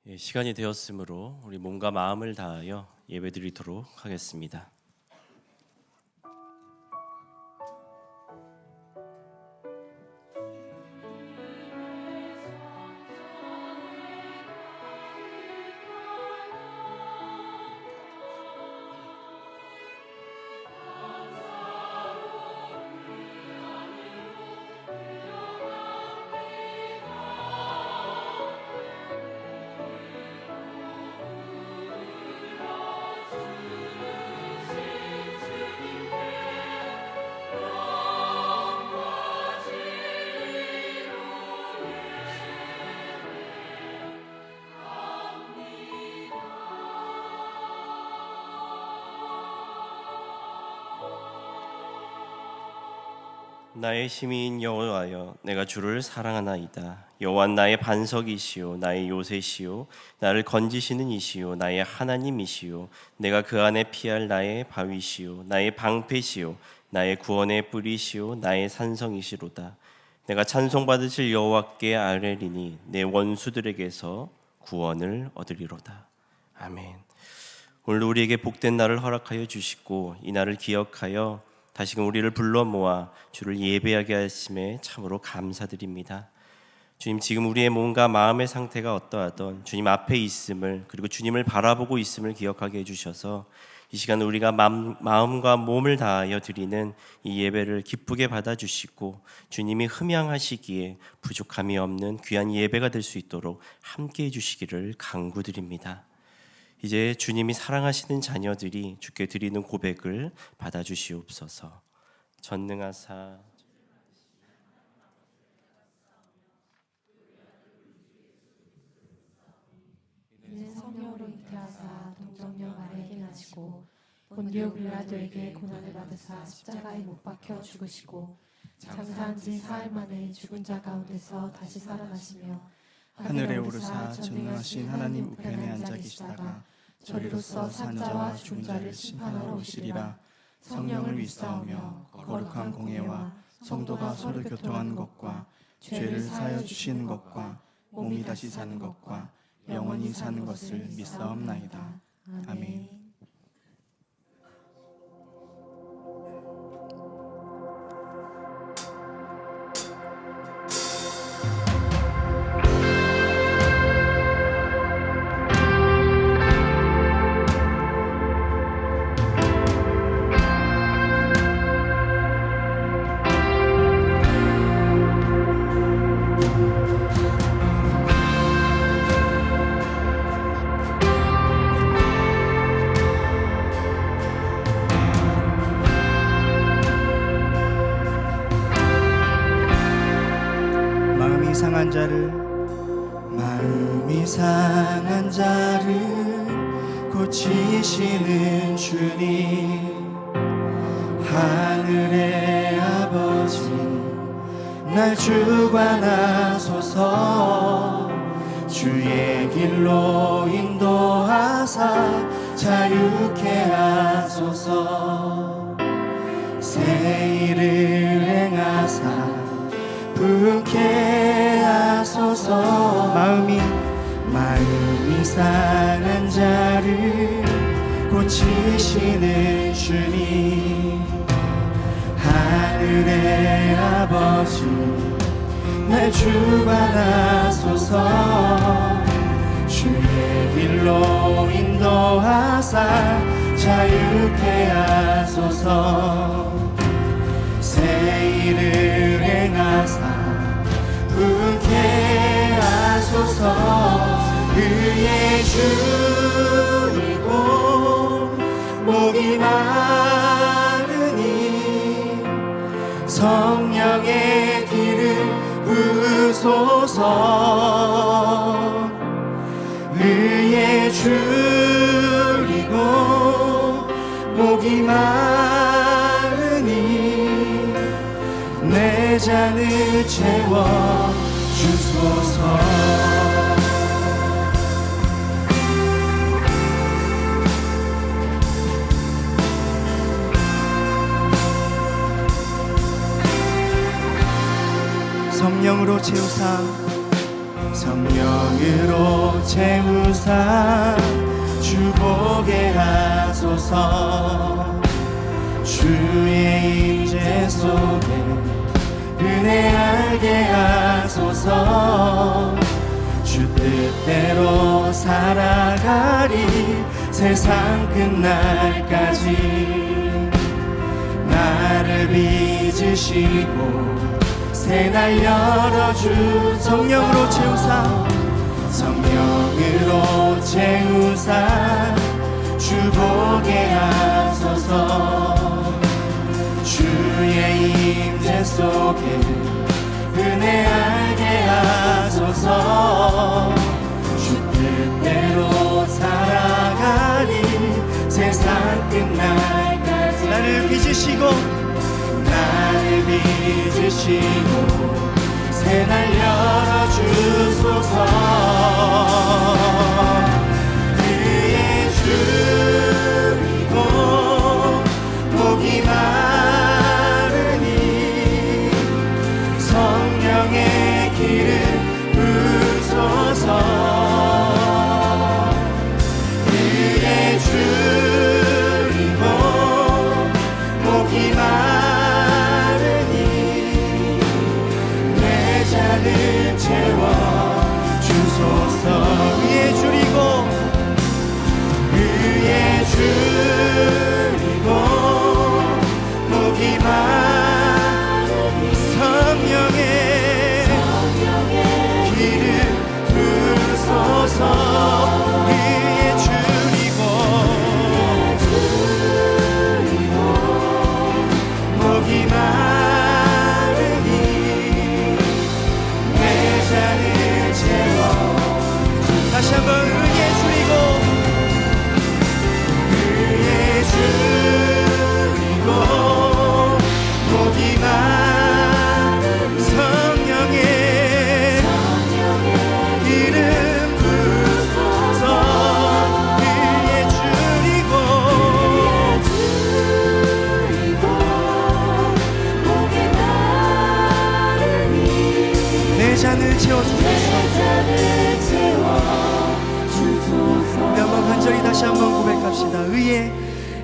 시간이 되었으므로 우리 몸과 마음을 다하여 예배드리도록 하겠습니다. 나의 힘인 여호와여, 내가 주를 사랑하나이다. 여호와 나의 반석이시요 나의 요새시요 나를 건지시는 이시요 나의 하나님이시요 내가 그 안에 피할 나의 바위시요 나의 방패시요 나의 구원의 뿌리시요 나의 산성이시로다. 내가 찬송받으실 여호와께 아뢰리니 내 원수들에게서 구원을 얻으리로다. 아멘. 오늘 우리에게 복된 날을 허락하여 주시고 이 날을 기억하여 다시금 우리를 불러 모아 주를 예배하게 하심에 참으로 감사드립니다. 주님, 지금 우리의 몸과 마음의 상태가 어떠하던 주님 앞에 있음을, 그리고 주님을 바라보고 있음을 기억하게 해주셔서 이 시간 우리가 마음과 몸을 다하여 드리는 이 예배를 기쁘게 받아주시고 주님이 흠양하시기에 부족함이 없는 귀한 예배가 될 수 있도록 함께 해주시기를 간구드립니다. 이제 주님이 사랑하시는 자녀들이 주께 드리는 고백을 받아주시옵소서. 전능하사 이는 성령으로 잉태하사 동정녀 마리아에게 나시고 본디오 빌라도에게 고난을 받으사 십자가에 못 박혀 죽으시고 장사한 지 사흘 만에 죽은 자 가운데서 다시 살아나시며 하늘에 오르사 전능하신 하나님 우편에 앉아 계시다가 저리로서 산자와 죽은 자를 심판하러 오시리라. 성령을 믿사오며 거룩한 공예와 성도가 서로 교통하는 것과 죄를 사하여 주시는 것과 몸이 다시 사는 것과 영원히 사는 것을 믿사옵나이다. 아멘. 마음이 상한 자를 고치시는 주님, 하늘의 아버지 날 주관하소서. 주의 길로 인도하사 자유케 하소서. 새 일을 행하사 부흥케 하소서. 마음이 상한 자를 고치시는 주님, 하늘의 아버지 날 주관하소서. 주의 길로 인도하사 자유케 하소서. 새 일을 행하사 부흥케 하소서. 의의 주이고 복이 많으니 성령의 기름 부으소서. 의의 주이고 복이 많으니 내 잔을 채워 주소서. 성령으로 채우사 성령으로 채우사 주보게 하소서. 주의 임재 속에 은혜 알게 하소서. 주 뜻대로 살아가리 세상 끝날까지. 나를 빚으시고 새날 열어주 성령으로 채우사 성령으로 채우사 주보게 하소서. 주의 임재 속에 은혜 알게 하소서. 주 뜻대로 살아가리 세상 끝날까지. 나를 빚으시고 새날 열어주소서. 그의 줄이고 목이 마르니 성령의 길을 부소서. 그의 줄이고 목이 마르니 내 잔을 채워 주소서. 의에 줄이고 목이 마르니 성령의 길을 부소서. 의에 줄이고 목이 마르니 내 잔을 채워. 다시 한번 의에 줄이고 목이 마르니 성령의 이름 부소서. 의에 줄이고 목이 마르니 내 잔을 채워주소서. 우리 한번 간절히 다시 한번 고백합시다.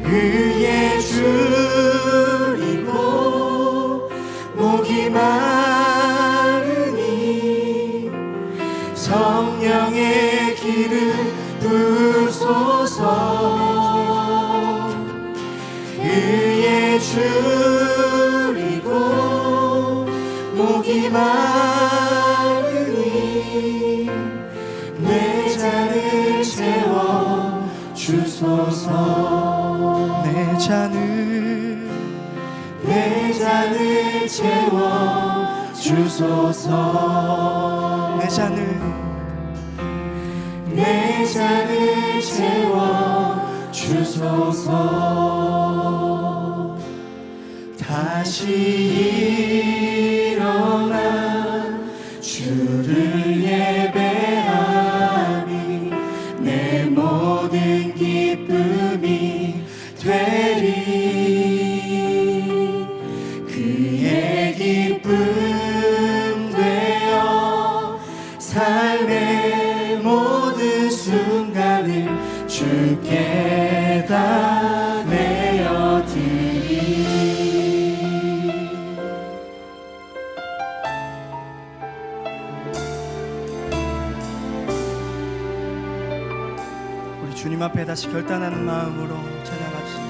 의에 줄이고 목이 마르니 성령의 길을 부소서. 의에 줄이고 목이 마르니 내 잔을 채워 주소서. 내 잔을 채워 주소서. 내 잔을 채워 주소서. 다시 일어나 주를 예배하니 내 모든 기쁨이 되리. 그의 기쁨 되어 삶의 모든 순간을 주께 다 내어드리. 우리 주님 앞에 다시 결단하는 마음으로 찬양합시다.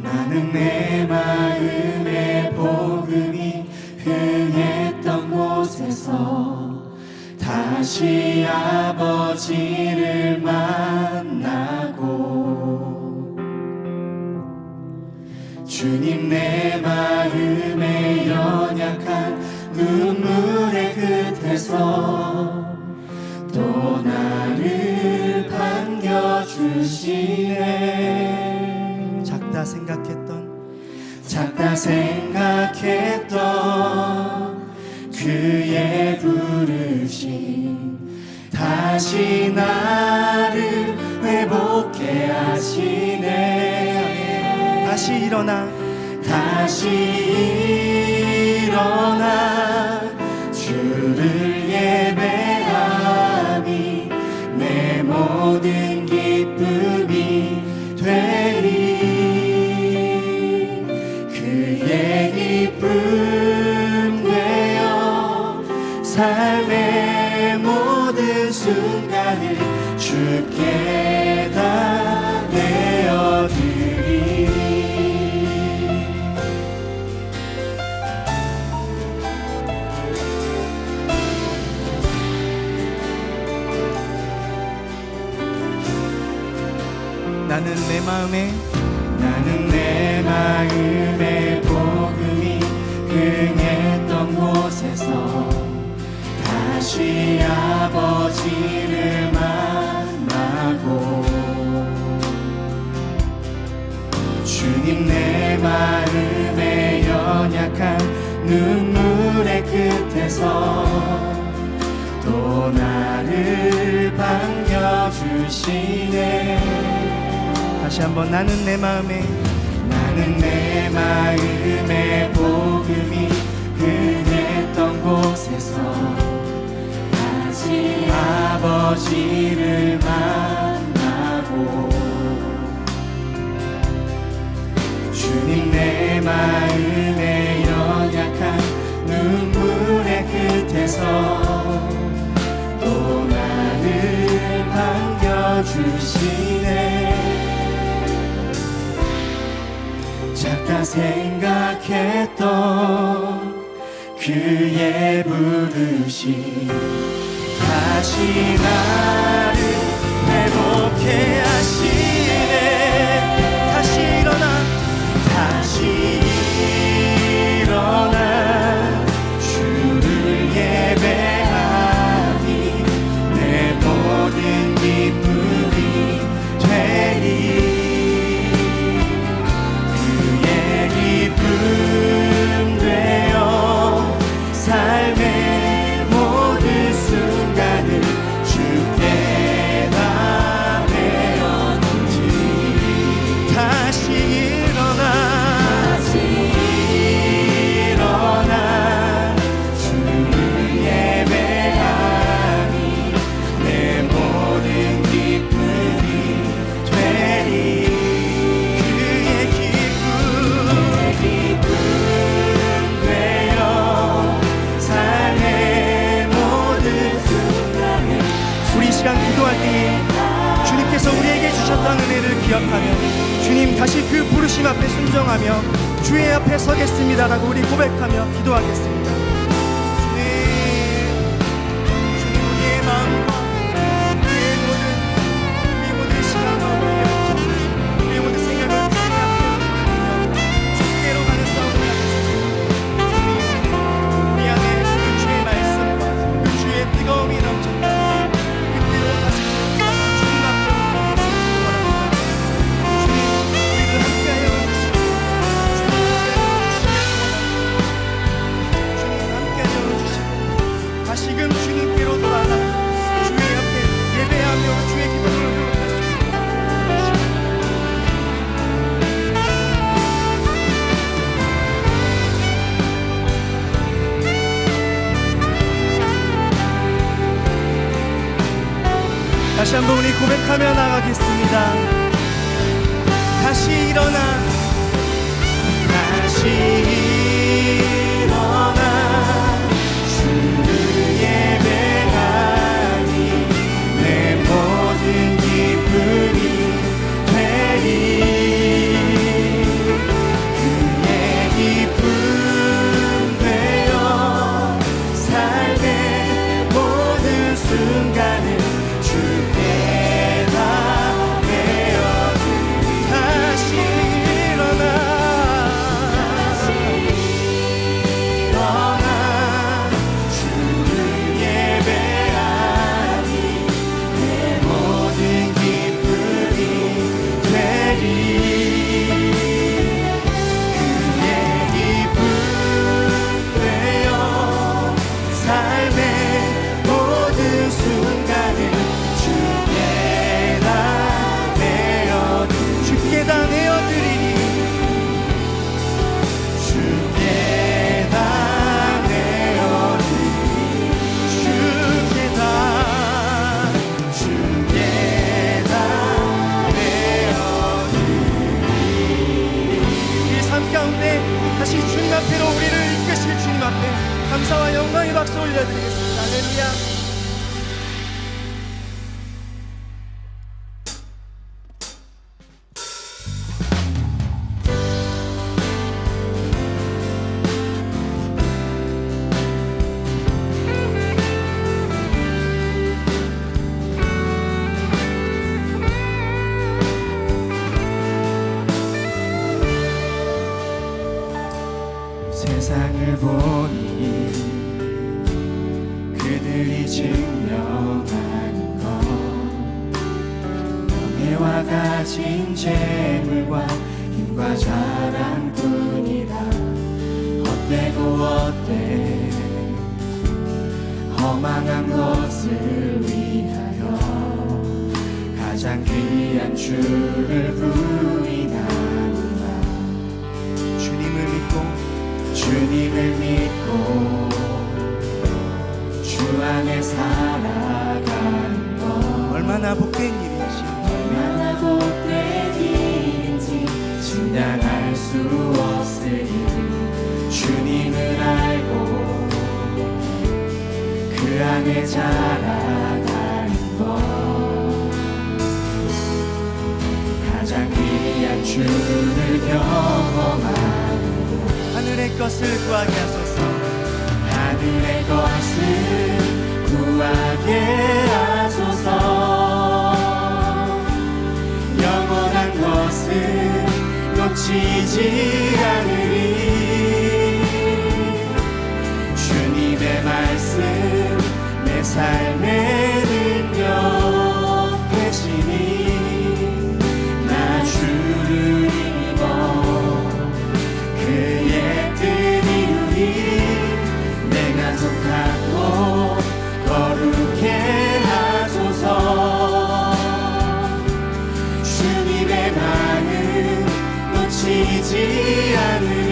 나는 내 마음의 복음이 흥했던 곳에서 다시 아버지를 만나고 주님 내 마음의 연약한 눈물의 끝에서 또 나를 반겨주시네. 작다 생각했던 그의 부르심 다시 나를 회복해 하시네. 다시 일어나 주를 주를 예배함이 내 모든 기쁨이 되리. 그의 기쁨 되어 삶의 모든 순간을 주께 다 내어드리. 나는 내 마음에 복음이 흥했던 곳에서 다시 아버지를 만나고, 주님 내 마음의 연약한 눈물의 끝에서 또 나를 반겨주시네. 다시 한번 나는 내 마음에 복음이 흥했던 곳에서 다시 아버지를 만나고, 주님 내 마음의 연약한 눈물의 끝에서 또 나를 반겨주시네. 작다 생각했던 그의 부르심 다시 나를 회복해 하시네. 다시 일어나 주를 예배하니 내 모든 기쁨이 되리. 기쁨 되어 삶의 모든 순간을 주께 다 내어드리. 다시 일어나 주를 예배하니 내 모든 기쁨이 되리. 시간 기도할 때에 주님께서 우리에게 주셨던 은혜를 기억하며 주님 다시 그 부르심 앞에 순종하며 주의 앞에 서겠습니다라고 우리 고백하며 기도하겠습니다. 주님 우리의 마음과 우리의 모든 시간과 우리의 모든 생각을 주님 앞에 주께로 가는 싸움을 하겠습니다. 우리 안에 그 주의 말씀과 그 주의 뜨거움이 넘쳤다. 다시금 주님께로 돌아가 주의 앞에 예배하며 주의 기쁨을 회복하겠습니다. 다시 한번 우리 고백하며 나가겠습니다. 다시 일어나 주를 예배하니 내 모든 기쁨이 되리. 그의 기쁨 되어 삶의 모든 순간을 주께 다 내어드리. 다시 일어나 올려드리겠습니다. 할렐루야. 세상을 보니 그들이 증명하는 것 명예와 가진 재물과 힘과 자랑뿐이라 헛되고 헛돼 허망한 것을 위하여 가장 귀한 주를 부인하노라. 주님을 믿고 주 안에 살아가는 것 얼마나 복된 일인지 증량할 수 없으니 주님을 알고 그 안에 자라가는 것 가장 귀한 주를 경험하는 하늘의 것을 구하게 하소서. 하늘의 것을 구하게 하소서. 영원한 것을 놓치지 않으리. 주님의 말씀 내 삶의 능력 되시니 나 주를 힘입어 그의 뜻 이루리. 내가 속하고 거룩해 하소서. 주님의 마음 놓치지 않으리.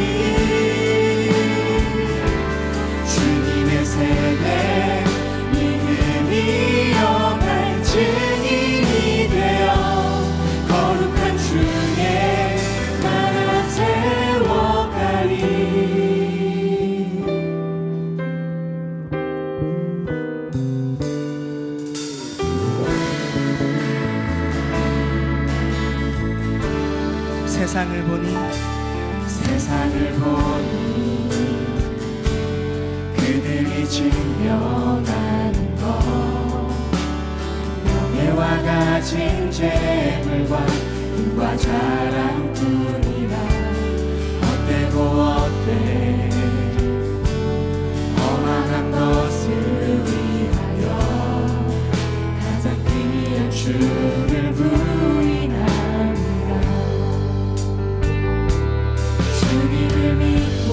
주님의 세대 믿음이 영할 증인이 되어 거룩한 주의 나라 세워가리. 세상을 보니 그들이 증명하는 것 명예와 가진 재물과 힘과 자랑뿐이라 헛되고 헛돼 허망한 것을 위하여 가장 귀한 주를 부인하노라. 주님을 믿고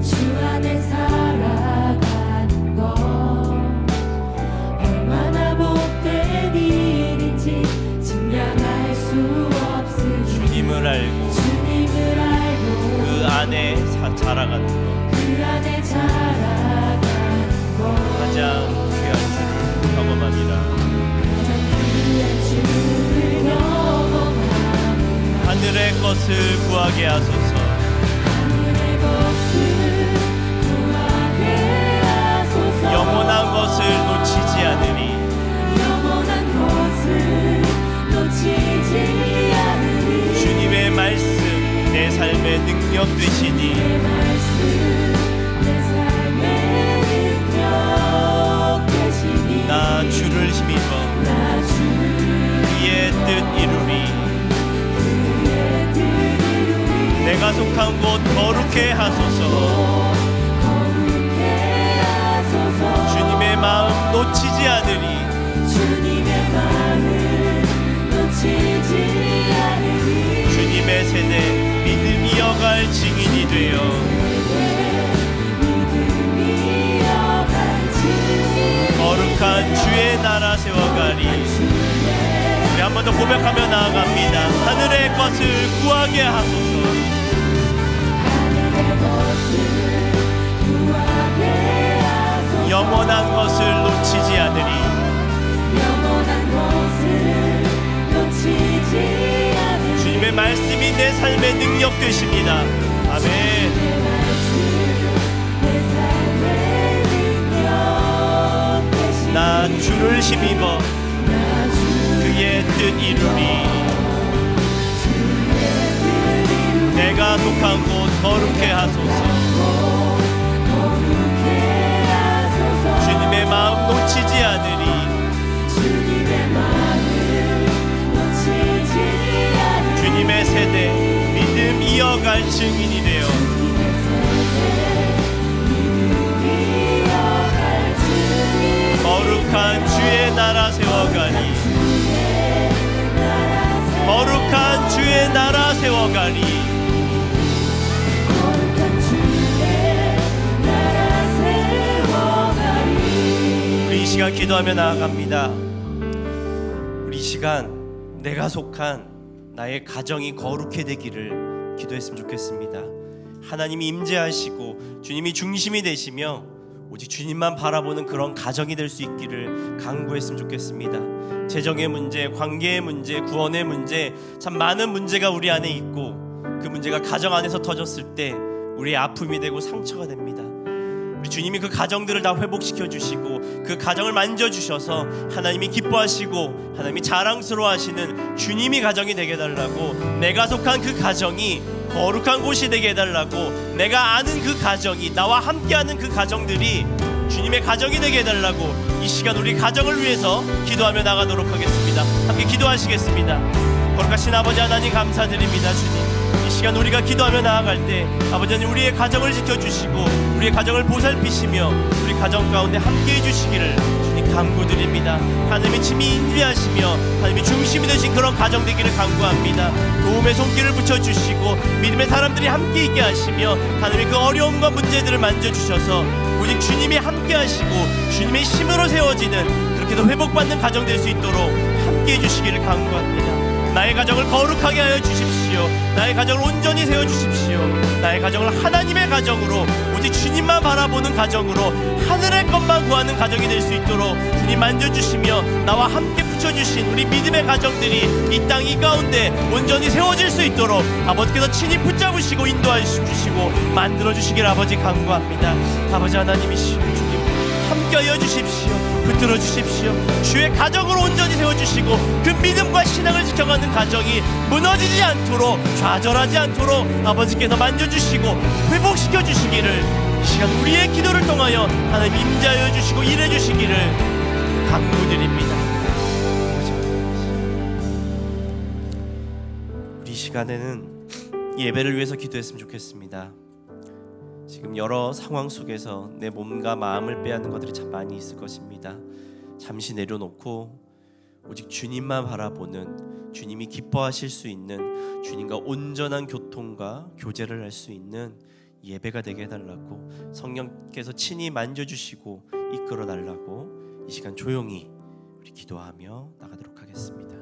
주 안에 살아가는 것 얼마나 복된 일인지 증량할 수 없으니 주님을 알고 그 안에 자라가는 것 그 안에 자라가는 것 가장 귀한 주를 경험함이라. 가장 귀한 주를 경험함이라. 하늘의 것을 구하게 하소서. 하늘의 것을 구하게 하소서. 영원한 것을 놓치지 않으리. 영원한 것을 놓치지 않으리. 주님의 말씀 내 삶의 능력 되시니 주님의 말씀 내 삶의 능력 되시니 나 주를 힘입어 나 주를 그의 뜻 이루리. 그의 뜻 이루리. 내가 속한 곳 거룩해 하소서. 거룩해 하소서. 주님의 마음 놓치지 않으리. 주님의 마음 놓치지 않으리. 주님의 세대 믿음 이어갈 증인이 되어 믿음이 이어갈 증인 거룩한 주의 나라 세워가리. 우리 한 번 더 고백하며 나아갑니다. 하늘의 것을 구하게 하소서. 하늘의 것을 구하게 하소서. 영원한 것을 놓치지 않으리. 영원한 것을 놓치지 않으리. 주님의 말씀이 내 삶의 능력 되십니다. 아멘. 주님의 말씀 내 삶의 주를 힘입어 그의 뜻 이루리. 내가 속한 곳 거룩해 하소서. 주님의 마음 놓치지 않으리. 주님의 세대 믿음 이어갈 증인이 되어 거룩한 주의 나라 세워가리. 거룩한 주의 나라 세워가리. 우리 이 시간 기도하며 나아갑니다. 우리 이 시간 내가 속한 나의 가정이 거룩해 되기를 기도했으면 좋겠습니다. 하나님이 임재하시고 주님이 중심이 되시며 오직 주님만 바라보는 그런 가정이 될 수 있기를 간구했으면 좋겠습니다. 재정의 문제, 관계의 문제, 구원의 문제, 참 많은 문제가 우리 안에 있고 그 문제가 가정 안에서 터졌을 때 우리의 아픔이 되고 상처가 됩니다. 우리 주님이 그 가정들을 다 회복시켜 주시고 그 가정을 만져주셔서 하나님이 기뻐하시고 하나님이 자랑스러워하시는 주님이 가정이 되게 해달라고, 내가 속한 그 가정이 거룩한 곳이 되게 해달라고, 내가 아는 그 가정이, 나와 함께하는 그 가정들이 주님의 가정이 되게 해달라고 이 시간 우리 가정을 위해서 기도하며 나가도록 하겠습니다. 함께 기도하시겠습니다. 거룩하신 아버지 하나님 감사드립니다. 주님, 이 시간 우리가 기도하며 나아갈 때 아버지 하나님 우리의 가정을 지켜주시고 우리의 가정을 보살피시며 우리 가정 가운데 함께해 주시기를 주님 간구드립니다. 하나님이 친히 인도하시며 하나님이 중심이 되신 그런 가정 되기를 간구합니다. 도움의 손길을 붙여주시고 믿음의 사람들이 함께 있게 하시며 하나님이 그 어려움과 문제들을 만져주셔서 오직 주님이 함께 하시고 주님의 힘으로 세워지는, 그렇게 더 회복받는 가정 될 수 있도록 함께해 주시기를 간구합니다. 나의 가정을 거룩하게 하여 주십시오. 나의 가정을 온전히 세워주십시오. 나의 가정을 하나님의 가정으로, 오직 주님만 바라보는 가정으로, 하늘의 것만 구하는 가정이 될 수 있도록 주님 만져주시며 나와 함께 붙여주신 우리 믿음의 가정들이 이 땅 이 가운데 온전히 세워질 수 있도록 아버지께서 친히 붙잡으시고 인도하시고 만들어주시길 아버지 간구합니다. 아버지 하나님이시여 주님 함께하여 주십시오. 붙들어 주십시오. 주의 가정으로 온전히 세워주시고 그 믿음과 신앙을 지켜가는 가정이 무너지지 않도록, 좌절하지 않도록 아버지께서 만져주시고 회복시켜 주시기를 이 시간 우리의 기도를 통하여 하나님 임재하여 주시고 일해 주시기를 간구드립니다. 우리 이 시간에는 예배를 위해서 기도했으면 좋겠습니다. 지금 여러 상황 속에서 내 몸과 마음을 빼앗는 것들이 참 많이 있을 것입니다. 잠시 내려놓고 오직 주님만 바라보는, 주님이 기뻐하실 수 있는, 주님과 온전한 교통과 교제를 할 수 있는 예배가 되게 해달라고, 성령께서 친히 만져주시고 이끌어 달라고 이 시간 조용히 우리 기도하며 나가도록 하겠습니다.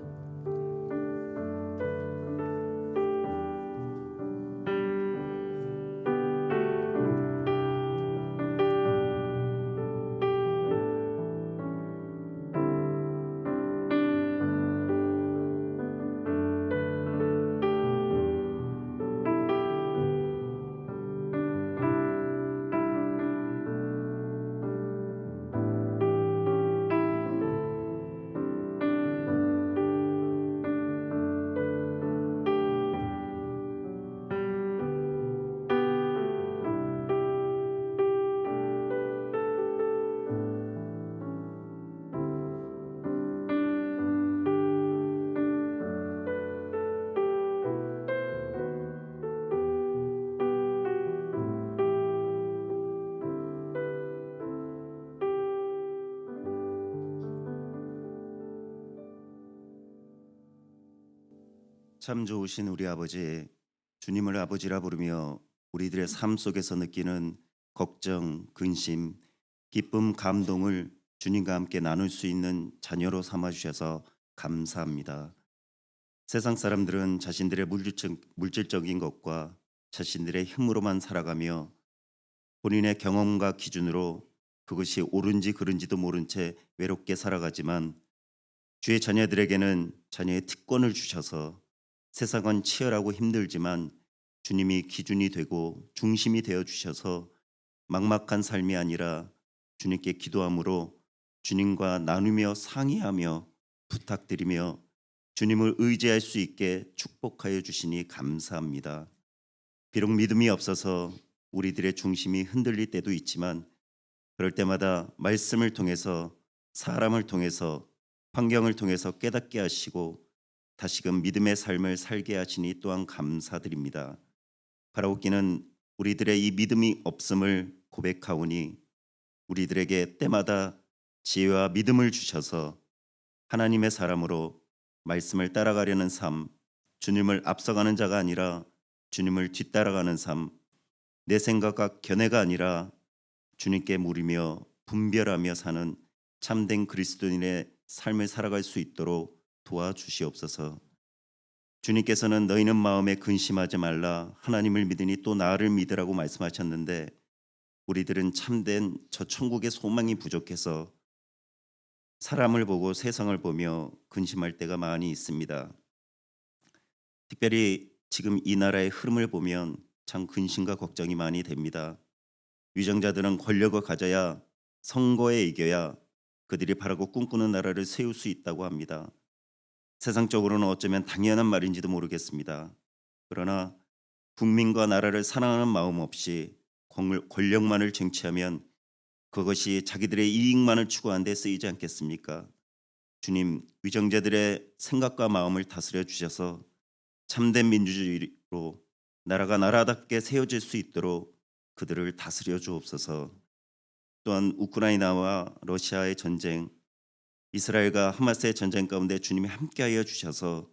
참 좋으신 우리 아버지, 주님을 아버지라 부르며 우리들의 삶 속에서 느끼는 걱정, 근심, 기쁨, 감동을 주님과 함께 나눌 수 있는 자녀로 삼아주셔서 감사합니다. 세상 사람들은 자신들의 물질적인 것과 자신들의 힘으로만 살아가며 본인의 경험과 기준으로 그것이 옳은지 그른지도 모른 채 외롭게 살아가지만, 주의 자녀들에게는 자녀의 특권을 주셔서 세상은 치열하고 힘들지만 주님이 기준이 되고 중심이 되어 주셔서 막막한 삶이 아니라 주님께 기도함으로 주님과 나누며 상의하며 부탁드리며 주님을 의지할 수 있게 축복하여 주시니 감사합니다. 비록 믿음이 없어서 우리들의 중심이 흔들릴 때도 있지만 그럴 때마다 말씀을 통해서 사람을 통해서 환경을 통해서 깨닫게 하시고 다시금 믿음의 삶을 살게 하시니 또한 감사드립니다. 바라옵기는 우리들의 이 믿음이 없음을 고백하오니 우리들에게 때마다 지혜와 믿음을 주셔서 하나님의 사람으로 말씀을 따라가려는 삶, 주님을 앞서가는 자가 아니라 주님을 뒤따라가는 삶, 내 생각과 견해가 아니라 주님께 물으며 분별하며 사는 참된 그리스도인의 삶을 살아갈 수 있도록 도와주시옵소서. 주님께서는 너희는 마음에 근심하지 말라 하나님을 믿으니 또 나를 믿으라고 말씀하셨는데 우리들은 참된 저 천국의 소망이 부족해서 사람을 보고 세상을 보며 근심할 때가 많이 있습니다. 특별히 지금 이 나라의 흐름을 보면 참 근심과 걱정이 많이 됩니다. 위정자들은 권력을 가져야 선거에 이겨야 그들이 바라고 꿈꾸는 나라를 세울 수 있다고 합니다. 세상적으로는 어쩌면 당연한 말인지도 모르겠습니다. 그러나 국민과 나라를 사랑하는 마음 없이 권력만을 쟁취하면 그것이 자기들의 이익만을 추구하는 데 쓰이지 않겠습니까? 주님, 위정자들의 생각과 마음을 다스려 주셔서 참된 민주주의로 나라가 나라답게 세워질 수 있도록 그들을 다스려 주옵소서. 또한 우크라이나와 러시아의 전쟁, 이스라엘과 하마스의 전쟁 가운데 주님이 함께하여 주셔서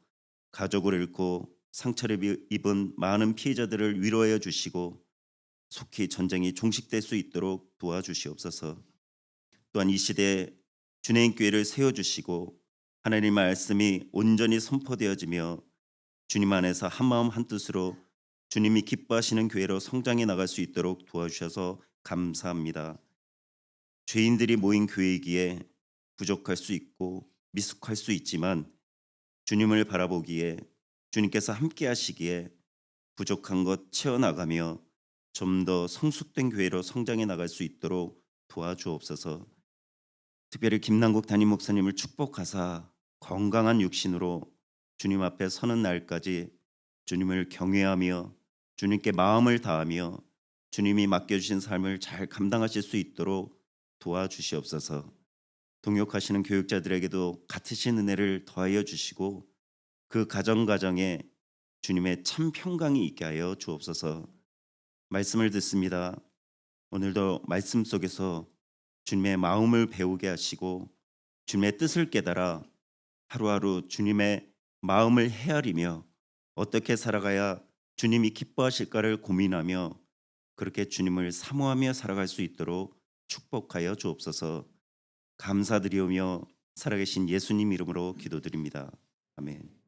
가족을 잃고 상처를 입은 많은 피해자들을 위로하여 주시고 속히 전쟁이 종식될 수 있도록 도와주시옵소서. 또한 이 시대에 주님 교회를 세워주시고 하나님의 말씀이 온전히 선포되어지며 주님 안에서 한마음 한뜻으로 주님이 기뻐하시는 교회로 성장해 나갈 수 있도록 도와주셔서 감사합니다. 죄인들이 모인 교회이기에 부족할 수 있고 미숙할 수 있지만 주님을 바라보기에 주님께서 함께 하시기에 부족한 것 채워나가며 좀 더 성숙된 교회로 성장해 나갈 수 있도록 도와주옵소서. 특별히 김남국 담임 목사님을 축복하사 건강한 육신으로 주님 앞에 서는 날까지 주님을 경외하며 주님께 마음을 다하며 주님이 맡겨주신 삶을 잘 감당하실 수 있도록 도와주시옵소서. 동역하시는 교육자들에게도 같으신 은혜를 더하여 주시고 그 가정에 주님의 참 평강이 있게 하여 주옵소서. 말씀을 듣습니다. 오늘도 말씀 속에서 주님의 마음을 배우게 하시고 주님의 뜻을 깨달아 하루하루 주님의 마음을 헤아리며 어떻게 살아가야 주님이 기뻐하실까를 고민하며 그렇게 주님을 사모하며 살아갈 수 있도록 축복하여 주옵소서. 감사드리오며 살아계신 예수님 이름으로 기도드립니다. 아멘.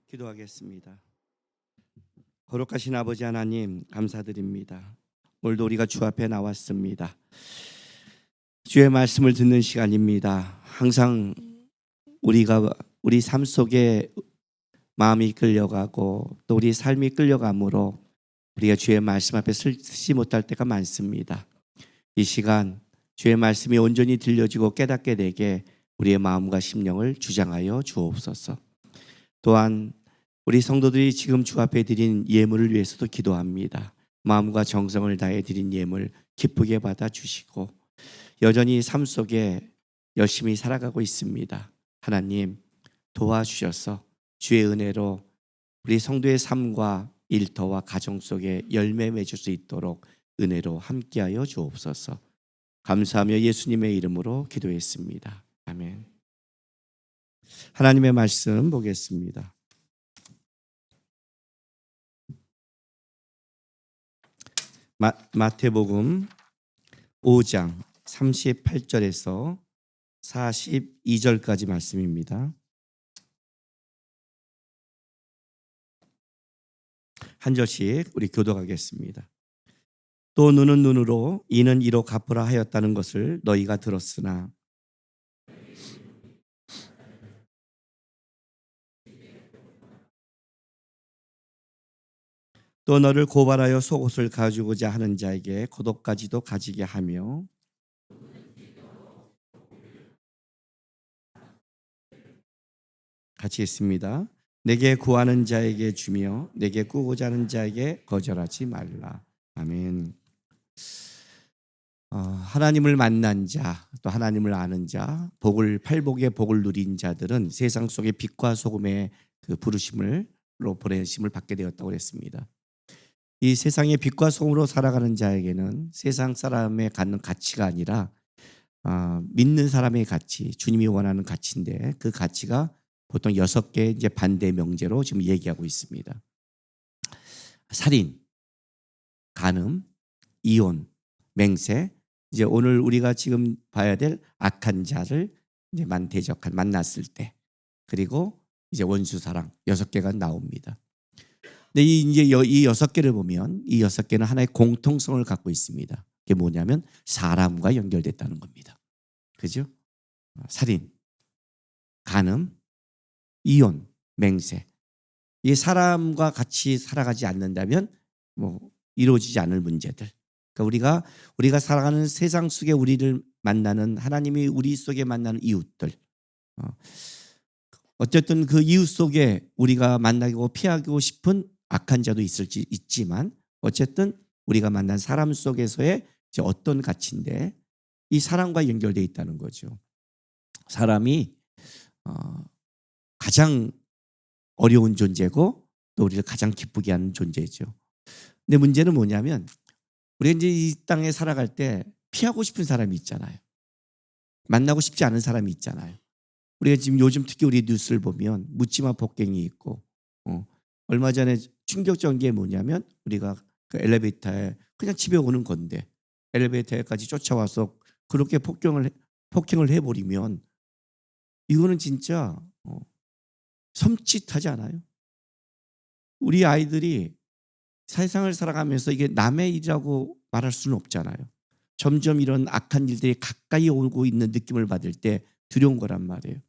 기도하겠습니다. 거룩하신 아버지 하나님, 감사드립니다. 오늘도 우리가 주 앞에 나왔습니다. 주의 말씀을 듣는 시간입니다. 항상 우리가 우리 삶 속에 마음이 끌려가고 또 우리 삶이 끌려감으로 우리가 주의 말씀 앞에 서지 못할 때가 많습니다. 이 시간 주의 말씀이 온전히 들려지고 깨닫게 되게 우리의 마음과 심령을 주장하여 주옵소서. 또한 우리 성도들이 지금 주 앞에 드린 예물을 위해서도 기도합니다. 마음과 정성을 다해 드린 예물 기쁘게 받아주시고 여전히 삶 속에 열심히 살아가고 있습니다. 하나님 도와주셔서 주의 은혜로 우리 성도의 삶과 일터와 가정 속에 열매 맺을 수 있도록 은혜로 함께하여 주옵소서. 감사하며 예수님의 이름으로 기도했습니다. 아멘. 하나님의 말씀 보겠습니다. 마태복음 5장 38절에서 42절까지 말씀입니다. 한 절씩 우리 교독하겠습니다. 또 눈은 눈으로 이는 이로 갚으라 하였다는 것을 너희가 들었으나 또 너를 고발하여 속옷을 가지고자 하는 자에게 겉옷까지도 가지게 하며 같이 있습니다. 내게 구하는 자에게 주며 내게 꾸고자 하는 자에게 거절하지 말라. 아멘. 하나님을 만난 자, 또 하나님을 아는 자, 팔복의 복을 누린 자들은 세상 속의 빛과 소금의 그 부르심으로 보내심을 받게 되었다고 했습니다. 이 세상의 빛과 소금으로 살아가는 자에게는 세상 사람의 갖는 가치가 아니라 믿는 사람의 가치, 주님이 원하는 가치인데 그 가치가 보통 6개의 이제 반대 명제로 지금 얘기하고 있습니다. 살인, 간음, 이혼, 맹세, 이제 오늘 우리가 지금 봐야 될 악한 자를 이제 만났을 때, 그리고 이제 원수사랑 6개가 나옵니다. 근데 이제 이 6개를 보면 이 6개는 하나의 공통성을 갖고 있습니다. 그게 뭐냐면 사람과 연결됐다는 겁니다. 그죠? 살인, 간음, 이혼, 맹세. 이 사람과 같이 살아가지 않는다면 이루어지지 않을 문제들. 그러니까 우리가 살아가는 세상 속에 우리를 만나는 하나님이 우리 속에 만나는 이웃들. 어쨌든 그 이웃 속에 우리가 만나고 피하고 싶은 악한 자도 있지만 어쨌든 우리가 만난 사람 속에서의 이제 어떤 가치인데 이 사람과 연결되어 있다는 거죠. 사람이 가장 어려운 존재고 또 우리를 가장 기쁘게 하는 존재죠. 근데 문제는 뭐냐면 우리가 이제 이 땅에 살아갈 때 피하고 싶은 사람이 있잖아요. 만나고 싶지 않은 사람이 있잖아요. 우리가 지금 요즘 특히 우리 뉴스를 보면 묻지마 폭행이 있고 얼마 전에 충격적인 게 뭐냐면 우리가 그 엘리베이터에 그냥 집에 오는 건데 엘리베이터에까지 쫓아와서 그렇게 폭행을 해버리면 이거는 진짜 섬찟하지 않아요? 우리 아이들이 세상을 살아가면서 이게 남의 일이라고 말할 수는 없잖아요. 점점 이런 악한 일들이 가까이 오고 있는 느낌을 받을 때 두려운 거란 말이에요.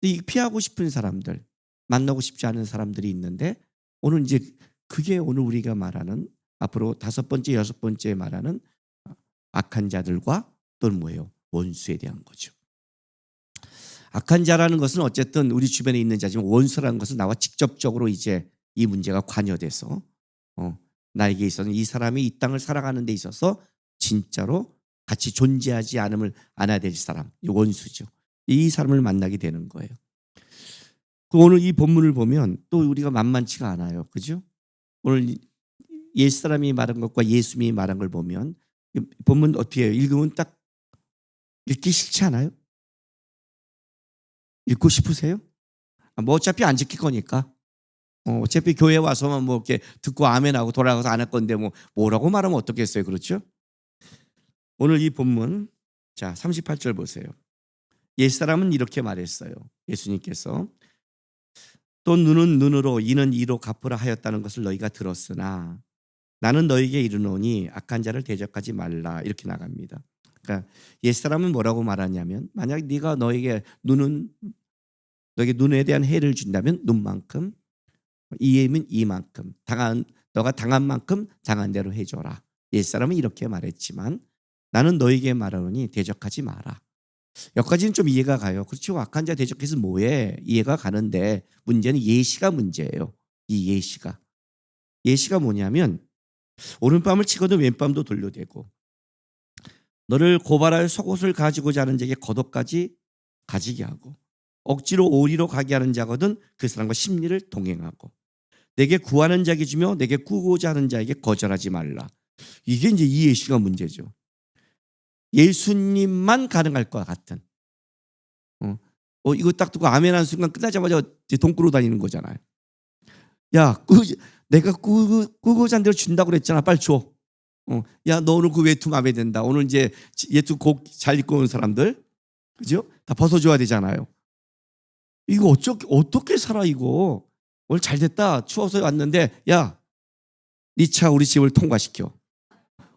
이 피하고 싶은 사람들, 만나고 싶지 않은 사람들이 있는데 오늘 이제 그게 오늘 우리가 말하는 앞으로 5번째, 6번째 말하는 악한 자들과 또는 뭐예요? 원수에 대한 거죠. 악한 자라는 것은 어쨌든 우리 주변에 있는 자지만 원수라는 것은 나와 직접적으로 이제 이 문제가 관여돼서 나에게 있어서는 이 사람이 이 땅을 살아가는 데 있어서 진짜로 같이 존재하지 않아야 될 사람, 이 원수죠. 이 사람을 만나게 되는 거예요. 오늘 이 본문을 보면 또 우리가 만만치가 않아요. 그죠? 오늘 옛사람이 말한 것과 예수님이 말한 걸 보면 본문 어떻게 해요? 읽으면 딱 읽기 싫지 않아요? 읽고 싶으세요? 뭐 어차피 안 지킬 거니까. 어차피 교회 와서만 뭐 이렇게 듣고 아멘하고 돌아가서 안 할 건데 뭐라고 말하면 어떻겠어요? 그렇죠? 오늘 이 본문 자 38절 보세요. 옛사람은 이렇게 말했어요. 예수님께서 또 눈은 눈으로 이는 이로 갚으라 하였다는 것을 너희가 들었으나 나는 너희에게 이르노니 악한 자를 대적하지 말라 이렇게 나갑니다. 그러니까 옛사람은 뭐라고 말하냐면 만약 네가 너에게 눈에 대한 해를 준다면 눈만큼 이해면 이만큼 너가 당한 만큼 당한 대로 해줘라. 옛사람은 이렇게 말했지만 나는 너에게 말하노니 대적하지 마라. 여기까지는 좀 이해가 가요. 그렇죠. 악한 자 대적해서 뭐해? 이해가 가는데 문제는 예시가 문제예요. 이 예시가 뭐냐면 오른밤을 치거든 왼밤도 돌려대고 너를 고발할 속옷을 가지고자 하는 자에게 겉옷까지 가지게 하고 억지로 오리로 가게 하는 자거든 그 사람과 심리를 동행하고 내게 구하는 자에게 주며 내게 구고자 하는 자에게 거절하지 말라. 이게 이제 이 예시가 문제죠. 예수님만 가능할 것 같은. 이거 딱 듣고 아멘하는 순간 끝나자마자 돈 꾸러 다니는 거잖아요. 야, 내가 꾸고자 한 대로 준다고 그랬잖아. 빨리 줘. 야, 너 오늘 그 외투 마음에 든다. 오늘 이제 외투 곡 잘 입고 온 사람들, 그죠? 다 벗어줘야 되잖아요. 이거 어떻게 살아 이거? 오늘 잘 됐다. 추워서 왔는데, 야, 네 차 우리 집을 통과시켜.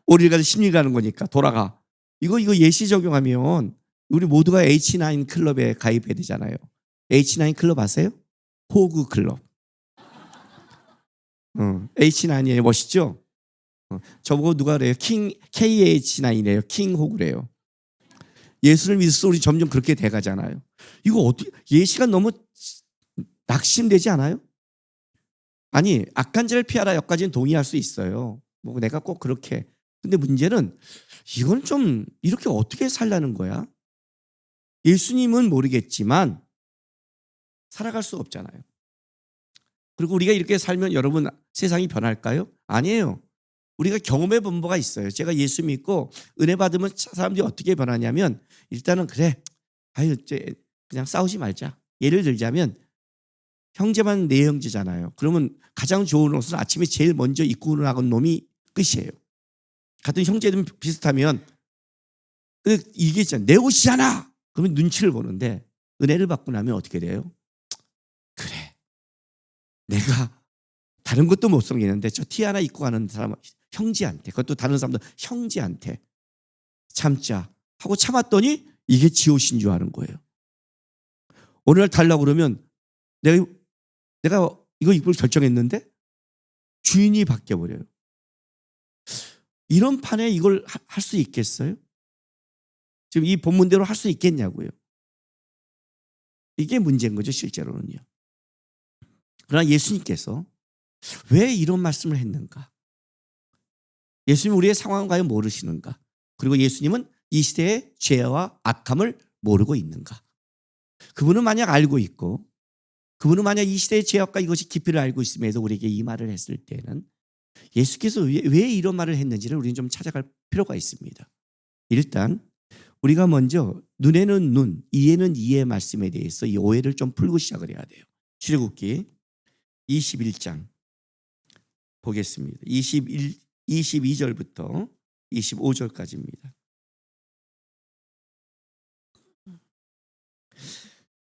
우리가 가서 심리 가는 거니까 돌아가. 이거 예시 적용하면 우리 모두가 H9 클럽에 가입해야 되잖아요. H9 클럽 아세요? 호그 클럽. H9이에요. 멋있죠? 저보고 누가 그래요? KH9이래요. 킹 호그래요. 예수를 믿을수록 우리 점점 그렇게 돼가잖아요. 이거 어떻게 예시가 너무 낙심되지 않아요? 아니 악한 자를 피하라 여기까지는 동의할 수 있어요. 뭐 내가 꼭 그렇게. 근데 문제는 이건 좀 이렇게 어떻게 살라는 거야? 예수님은 모르겠지만 살아갈 수 없잖아요. 그리고 우리가 이렇게 살면 여러분 세상이 변할까요? 아니에요. 우리가 경험해 본 바가 있어요. 제가 예수 믿고 은혜 받으면 사람들이 어떻게 변하냐면 일단은 그래. 그냥 싸우지 말자. 예를 들자면 형제만 네 형제잖아요. 그러면 가장 좋은 옷은 아침에 제일 먼저 입고 나간 놈이 끝이에요. 같은 형제들 비슷하면 이게 있잖아. 내 옷이잖아. 그러면 눈치를 보는데 은혜를 받고 나면 어떻게 돼요? 그래. 내가 다른 것도 못 섬기는데 저 티 하나 입고 가는 사람 형제한테 그것도 다른 사람도 형제한테 참자 하고 참았더니 이게 지 옷인 줄 아는 거예요. 어느 날 달라고 그러면 내가 이거 입을 결정했는데 주인이 바뀌어버려요. 이런 판에 이걸 할 수 있겠어요? 지금 이 본문대로 할 수 있겠냐고요. 이게 문제인 거죠 실제로는요. 그러나 예수님께서 왜 이런 말씀을 했는가? 예수님은 우리의 상황을 과연 모르시는가? 그리고 예수님은 이 시대의 죄와 악함을 모르고 있는가? 그분은 만약 알고 있고 그분은 만약 이 시대의 죄악과 이것이 깊이를 알고 있음에도 우리에게 이 말을 했을 때는 예수께서 왜 이런 말을 했는지를 우리는 좀 찾아갈 필요가 있습니다. 일단 우리가 먼저 눈에는 눈, 이에는 이의 말씀에 대해서 이 오해를 좀 풀고 시작을 해야 돼요. 출애굽기 21장 보겠습니다. 22절부터 25절까지입니다.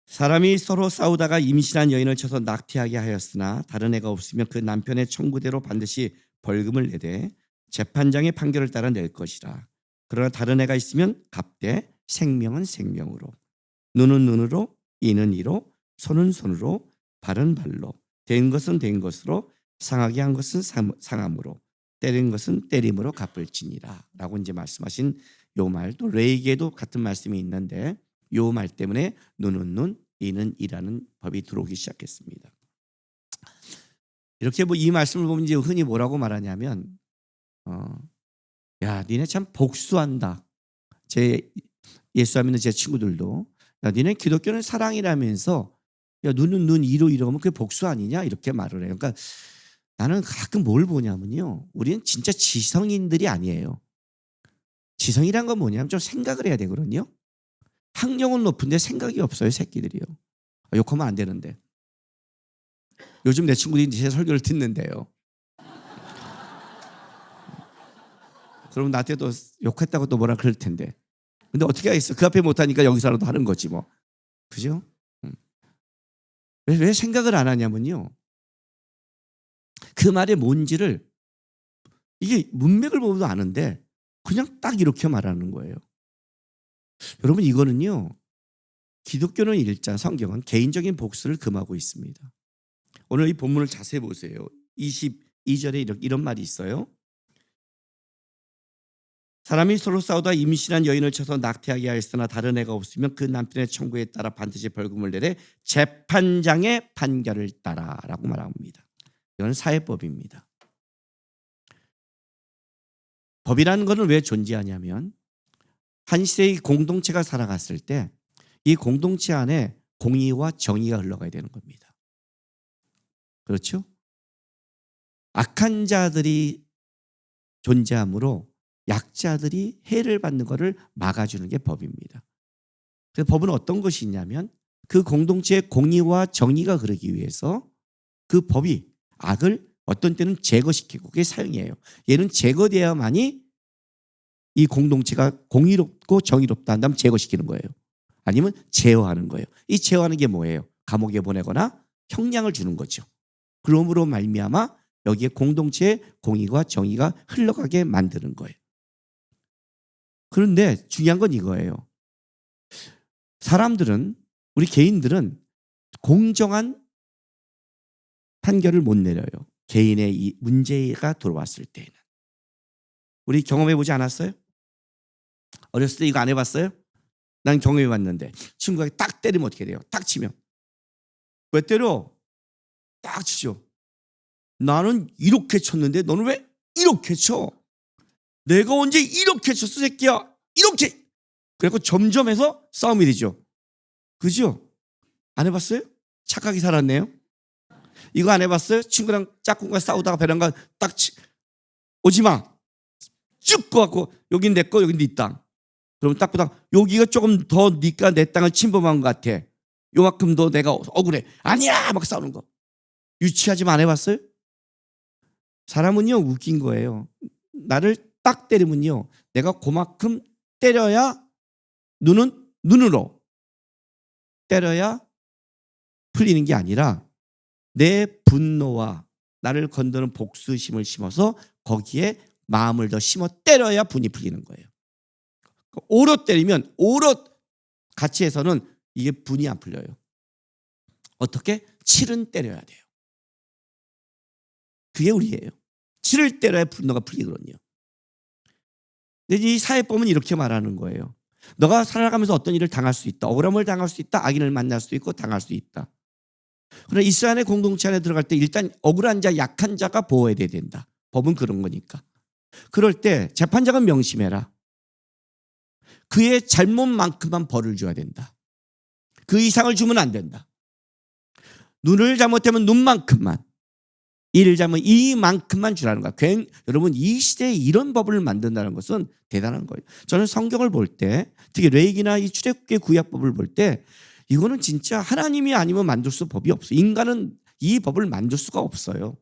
사람이 서로 싸우다가 임신한 여인을 쳐서 낙태하게 하였으나 다른 애가 없으면 그 남편의 청구대로 반드시 벌금을 내되 재판장의 판결을 따라 낼 것이라. 그러나 다른 애가 있으면 갚되 생명은 생명으로 눈은 눈으로 이는 이로 손은 손으로 발은 발로 된 것은 된 것으로 상하게 한 것은 상함으로 때린 것은 때림으로 갚을지니라 라고 이제 말씀하신 요 말, 또 레위기에도 같은 말씀이 있는데 요 말 때문에 눈은 눈, 이는 이라는 법이 들어오기 시작했습니다. 이렇게 뭐 이 말씀을 보면 이제 흔히 뭐라고 말하냐면 야, 니네 참 복수한다. 제 예수 안 믿는 제 친구들도 야, 니네 기독교는 사랑이라면서 야, 눈은 눈, 이로 이러면 그게 복수 아니냐 이렇게 말을 해요. 그러니까 나는 가끔 뭘 보냐면요, 우리는 진짜 지성인들이 아니에요. 지성이란 건 뭐냐면 좀 생각을 해야 되거든요. 학력은 높은데 생각이 없어요, 새끼들이요. 욕하면 안 되는데. 요즘 내 친구들이 제 설교를 듣는데요. 그럼 나한테 또 욕했다고 또 뭐라 그럴 텐데. 근데 어떻게 하겠어? 그 앞에 못하니까 여기서라도 하는 거지 뭐. 그죠? 왜 생각을 안 하냐면요, 그 말의 뭔지를 이게 문맥을 보고도 아는데 그냥 딱 이렇게 말하는 거예요. 여러분, 이거는요, 기독교는 일자, 성경은 개인적인 복수를 금하고 있습니다. 오늘 이 본문을 자세히 보세요. 22절에 이런 말이 있어요. 사람이 서로 싸우다 임신한 여인을 쳐서 낙태하게 하였으나 다른 애가 없으면 그 남편의 청구에 따라 반드시 벌금을 내되 재판장의 판결을 따라라고 말합니다. 이건 사회법입니다. 법이라는 것은 왜 존재하냐면 한 시대의 공동체가 살아갔을 때 이 공동체 안에 공의와 정의가 흘러가야 되는 겁니다. 그렇죠? 악한 자들이 존재하므로 약자들이 해를 받는 것을 막아주는 게 법입니다. 그래서 법은 어떤 것이 있냐면 그 공동체의 공의와 정의가 흐르기 위해서 그 법이 악을 어떤 때는 제거시키고 그게 사형이에요. 얘는 제거돼야만이 이 공동체가 공의롭고 정의롭다 한다면 제거시키는 거예요. 아니면 제어하는 거예요. 이 제어하는 게 뭐예요? 감옥에 보내거나 형량을 주는 거죠. 그러므로 말미암아 여기에 공동체의 공의와 정의가 흘러가게 만드는 거예요. 그런데 중요한 건 이거예요. 사람들은, 우리 개인들은 공정한 판결을 못 내려요. 개인의 이 문제가 들어왔을 때에는. 우리 경험해보지 않았어요? 어렸을 때 이거 안 해봤어요? 난 경험해봤는데 친구가 딱 때리면 어떻게 돼요? 딱 치면. 왜 때려? 딱 치죠. 나는 이렇게 쳤는데 너는 왜 이렇게 쳐? 내가 언제 이렇게 쳤어, 새끼야? 이렇게. 그래서 점점 해서 싸움이 되죠. 그죠? 안 해봤어요? 착하게 살았네요. 이거 안 해봤어요? 친구랑 짝꿍과 싸우다가 배란가 딱 오지 마. 쭉 꺼갖고 여긴 내 거, 여긴 네 땅. 그러면 딱 보다 여기가 조금 더 네가 내 땅을 침범한 것 같아. 요만큼 더 내가 억울해. 아니야! 막 싸우는 거. 유치하지만 안 해봤어요? 사람은요, 웃긴 거예요. 나를 딱 때리면요, 내가 그만큼 때려야 눈은 눈으로 때려야 풀리는 게 아니라 내 분노와 나를 건드는 복수심을 심어서 거기에 마음을 더 심어 때려야 분이 풀리는 거예요. 오로 때리면 오로 같이 해서는 이게 분이 안 풀려요. 어떻게? 칠은 때려야 돼요. 그게 우리예요. 칠을 때려야 분노가 풀리거든요. 근데 이 사회법은 이렇게 말하는 거예요. 너가 살아가면서 어떤 일을 당할 수 있다. 억울함을 당할 수 있다. 악인을 만날 수도 있고 당할 수 있다. 그러나 이스라엘의 공동체 안에 들어갈 때 일단 억울한 자, 약한 자가 보호해야 된다. 법은 그런 거니까. 그럴 때 재판장은 명심해라. 그의 잘못만큼만 벌을 줘야 된다. 그 이상을 주면 안 된다. 눈을 잘못하면 눈만큼만, 이를 잘못 이만큼만 주라는 거야. 여러분, 이 시대에 이런 법을 만든다는 것은 대단한 거예요. 저는 성경을 볼 때, 특히 레위기나 이 출애굽기 구약법을 볼 때 이거는 진짜 하나님이 아니면 만들 수 법이 없어요. 인간은 이 법을 만들 수가 없어요.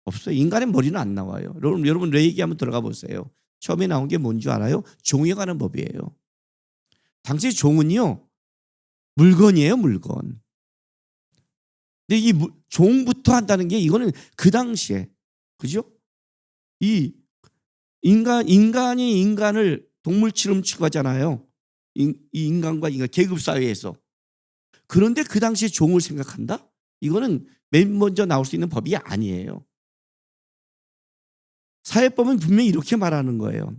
없어요. 인간의 머리는 안 나와요. 여러분 레위기 한번 들어가 보세요. 처음에 나온 게 뭔지 알아요? 종에 관한 법이에요. 당시 종은요, 물건이에요, 물건. 근데 이 종부터 한다는 게 이거는 그 당시에, 그죠? 이 인간이 인간을 동물처럼 취급하잖아요. 이 인간과 인간 계급 사회에서. 그런데 그 당시에 종을 생각한다? 이거는 맨 먼저 나올 수 있는 법이 아니에요. 사회법은 분명히 이렇게 말하는 거예요.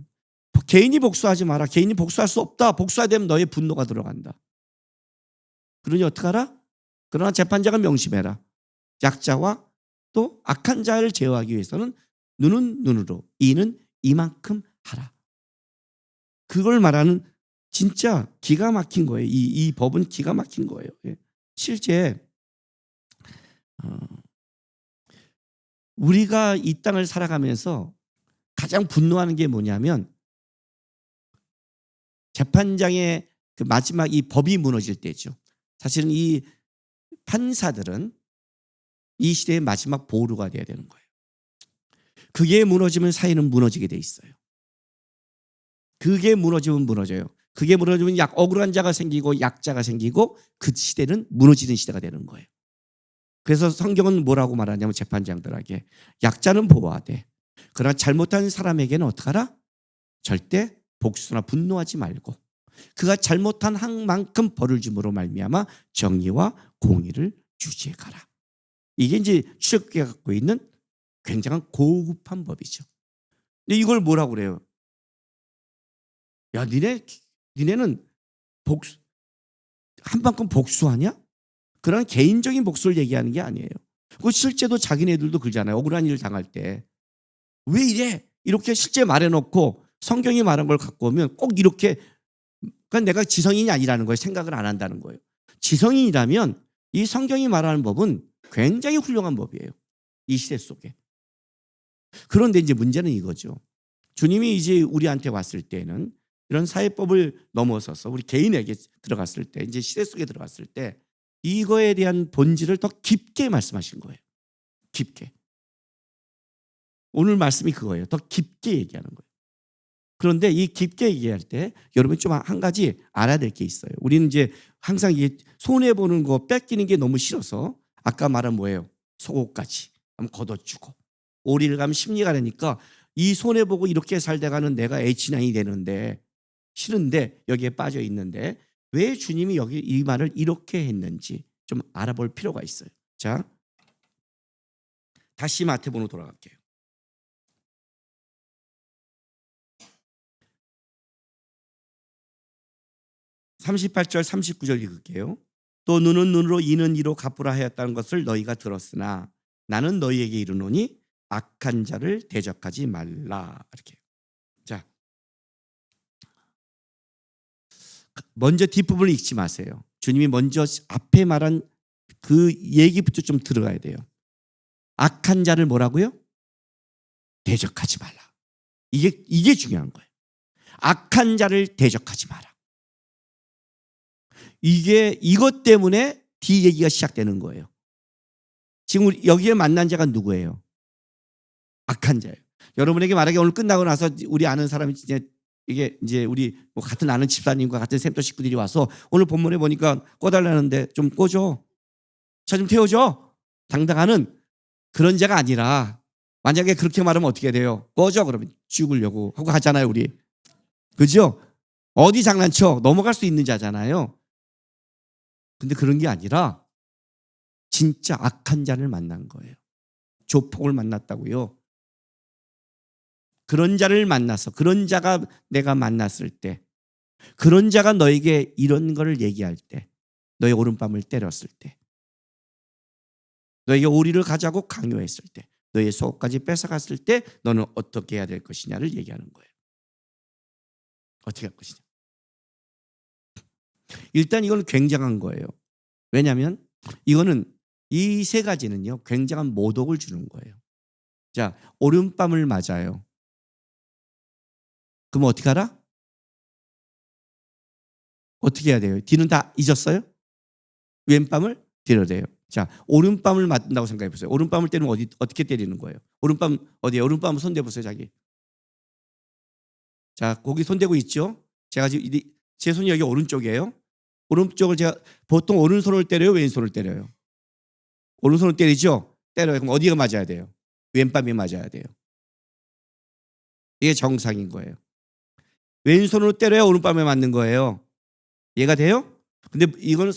개인이 복수하지 마라. 개인이 복수할 수 없다. 복수하되면 너의 분노가 들어간다. 그러니 어떡하라? 그러나 재판장은 명심해라. 약자와 또 악한 자를 제어하기 위해서는 눈은 눈으로, 이는 이만큼 하라. 그걸 말하는 진짜 기가 막힌 거예요. 이 법은 기가 막힌 거예요. 실제 우리가 이 땅을 살아가면서 가장 분노하는 게 뭐냐면 재판장의 그 마지막 이 법이 무너질 때죠. 사실은 이 판사들은 이 시대의 마지막 보루가 돼야 되는 거예요. 그게 무너지면 사회는 무너지게 돼 있어요. 그게 무너지면 무너져요. 그게 무너지면 억울한 자가 생기고 약자가 생기고 그 시대는 무너지는 시대가 되는 거예요. 그래서 성경은 뭐라고 말하냐면 재판장들에게 약자는 보호하되 그러나 잘못한 사람에게는 어떡하라? 절대 복수나 분노하지 말고 그가 잘못한 한 만큼 벌을 줌으로 말미암아 정의와 공의를 유지해 가라. 이게 이제 출애굽기가 갖고 있는 굉장한 고급한 법이죠. 근데 이걸 뭐라고 그래요? 야, 니네는 복수 한 만큼 복수하냐? 그런 개인적인 복수를 얘기하는 게 아니에요. 그 실제도 자기네들도 그러잖아요. 억울한 일을 당할 때 왜 이래? 이렇게 실제 말해놓고 성경이 말한 걸 갖고 오면 꼭 이렇게 그러니까 내가 지성인이 아니라는 거예요. 생각을 안 한다는 거예요. 지성인이라면 이 성경이 말하는 법은 굉장히 훌륭한 법이에요. 이 시대 속에. 그런데 이제 문제는 이거죠. 주님이 이제 우리한테 왔을 때는 이런 사회법을 넘어서서 우리 개인에게 들어갔을 때 이제 시대 속에 들어갔을 때 이거에 대한 본질을 더 깊게 말씀하신 거예요. 깊게. 오늘 말씀이 그거예요. 더 깊게 얘기하는 거예요. 그런데 이 깊게 얘기할 때 여러분 좀 한 가지 알아야 될 게 있어요. 우리는 이제 항상 이게 손해보는 거 뺏기는 게 너무 싫어서 아까 말한 뭐예요? 속옷까지 한번 걷어주고 오리를 가면 심리가 되니까 이 손해보고 이렇게 살다가는 내가 H9이 되는데 싫은데 여기에 빠져 있는데 왜 주님이 여기 이 말을 이렇게 했는지 좀 알아볼 필요가 있어요. 자, 다시 마태복음으로 돌아갈게요. 38절 39절 읽을게요. 또 눈은 눈으로 이는 이로 갚으라 하였다는 것을 너희가 들었으나 나는 너희에게 이르노니 악한 자를 대적하지 말라. 이렇게. 자, 먼저 뒷부분을 읽지 마세요. 주님이 먼저 앞에 말한 그 얘기부터 좀 들어가야 돼요. 악한 자를 뭐라고요? 대적하지 말라. 이게 중요한 거예요. 악한 자를 대적하지 마라. 이것 때문에 뒤 얘기가 시작되는 거예요. 지금 여기에 만난 자가 누구예요? 악한 자예요. 여러분에게 만약에 오늘 끝나고 나서 우리 아는 사람이 이게 이제 우리 뭐 같은 아는 집사님과 같은 샘터 식구들이 와서 오늘 본문에 보니까 꺼달라는데 좀 꺼줘. 차 좀 태워줘. 당당하는 그런 자가 아니라 만약에 그렇게 말하면 어떻게 돼요? 꺼져 그러면 죽으려고 하고 가잖아요 우리. 그죠? 어디 장난쳐? 넘어갈 수 있는 자잖아요. 근데 그런 게 아니라 진짜 악한 자를 만난 거예요. 조폭을 만났다고요. 그런 자를 만나서 그런 자가 내가 만났을 때 그런 자가 너에게 이런 거를 얘기할 때 너의 오른밤을 때렸을 때 너에게 오리를 가자고 강요했을 때 너의 속까지 뺏어갔을 때 너는 어떻게 해야 될 것이냐를 얘기하는 거예요. 어떻게 할 것이냐. 일단 이건 굉장한 거예요. 왜냐하면 이거는 이 세 가지는요 굉장한 모독을 주는 거예요. 자, 오른밤을 맞아요. 그럼 어떻게 하라? 어떻게 해야 돼요? 뒤는 다 잊었어요? 왼밤을 때려야 돼요. 자, 오른밤을 맞는다고 생각해 보세요. 오른밤을 때리면 어떻게 때리는 거예요? 오른밤 어디에요? 오른밤 손 대보세요, 자기. 자, 거기 손 대고 있죠? 제가 지금 제 손이 여기 오른쪽이에요. 오른쪽을 제가 보통 오른손을 때려요, 왼손을 때려요? 오른손을 때리죠? 때려요. 그럼 어디가 맞아야 돼요? 왼밤이 맞아야 돼요. 이게 정상인 거예요. 왼손으로 때려야 오른밤에 맞는 거예요. 이해가 돼요? 근데 이거는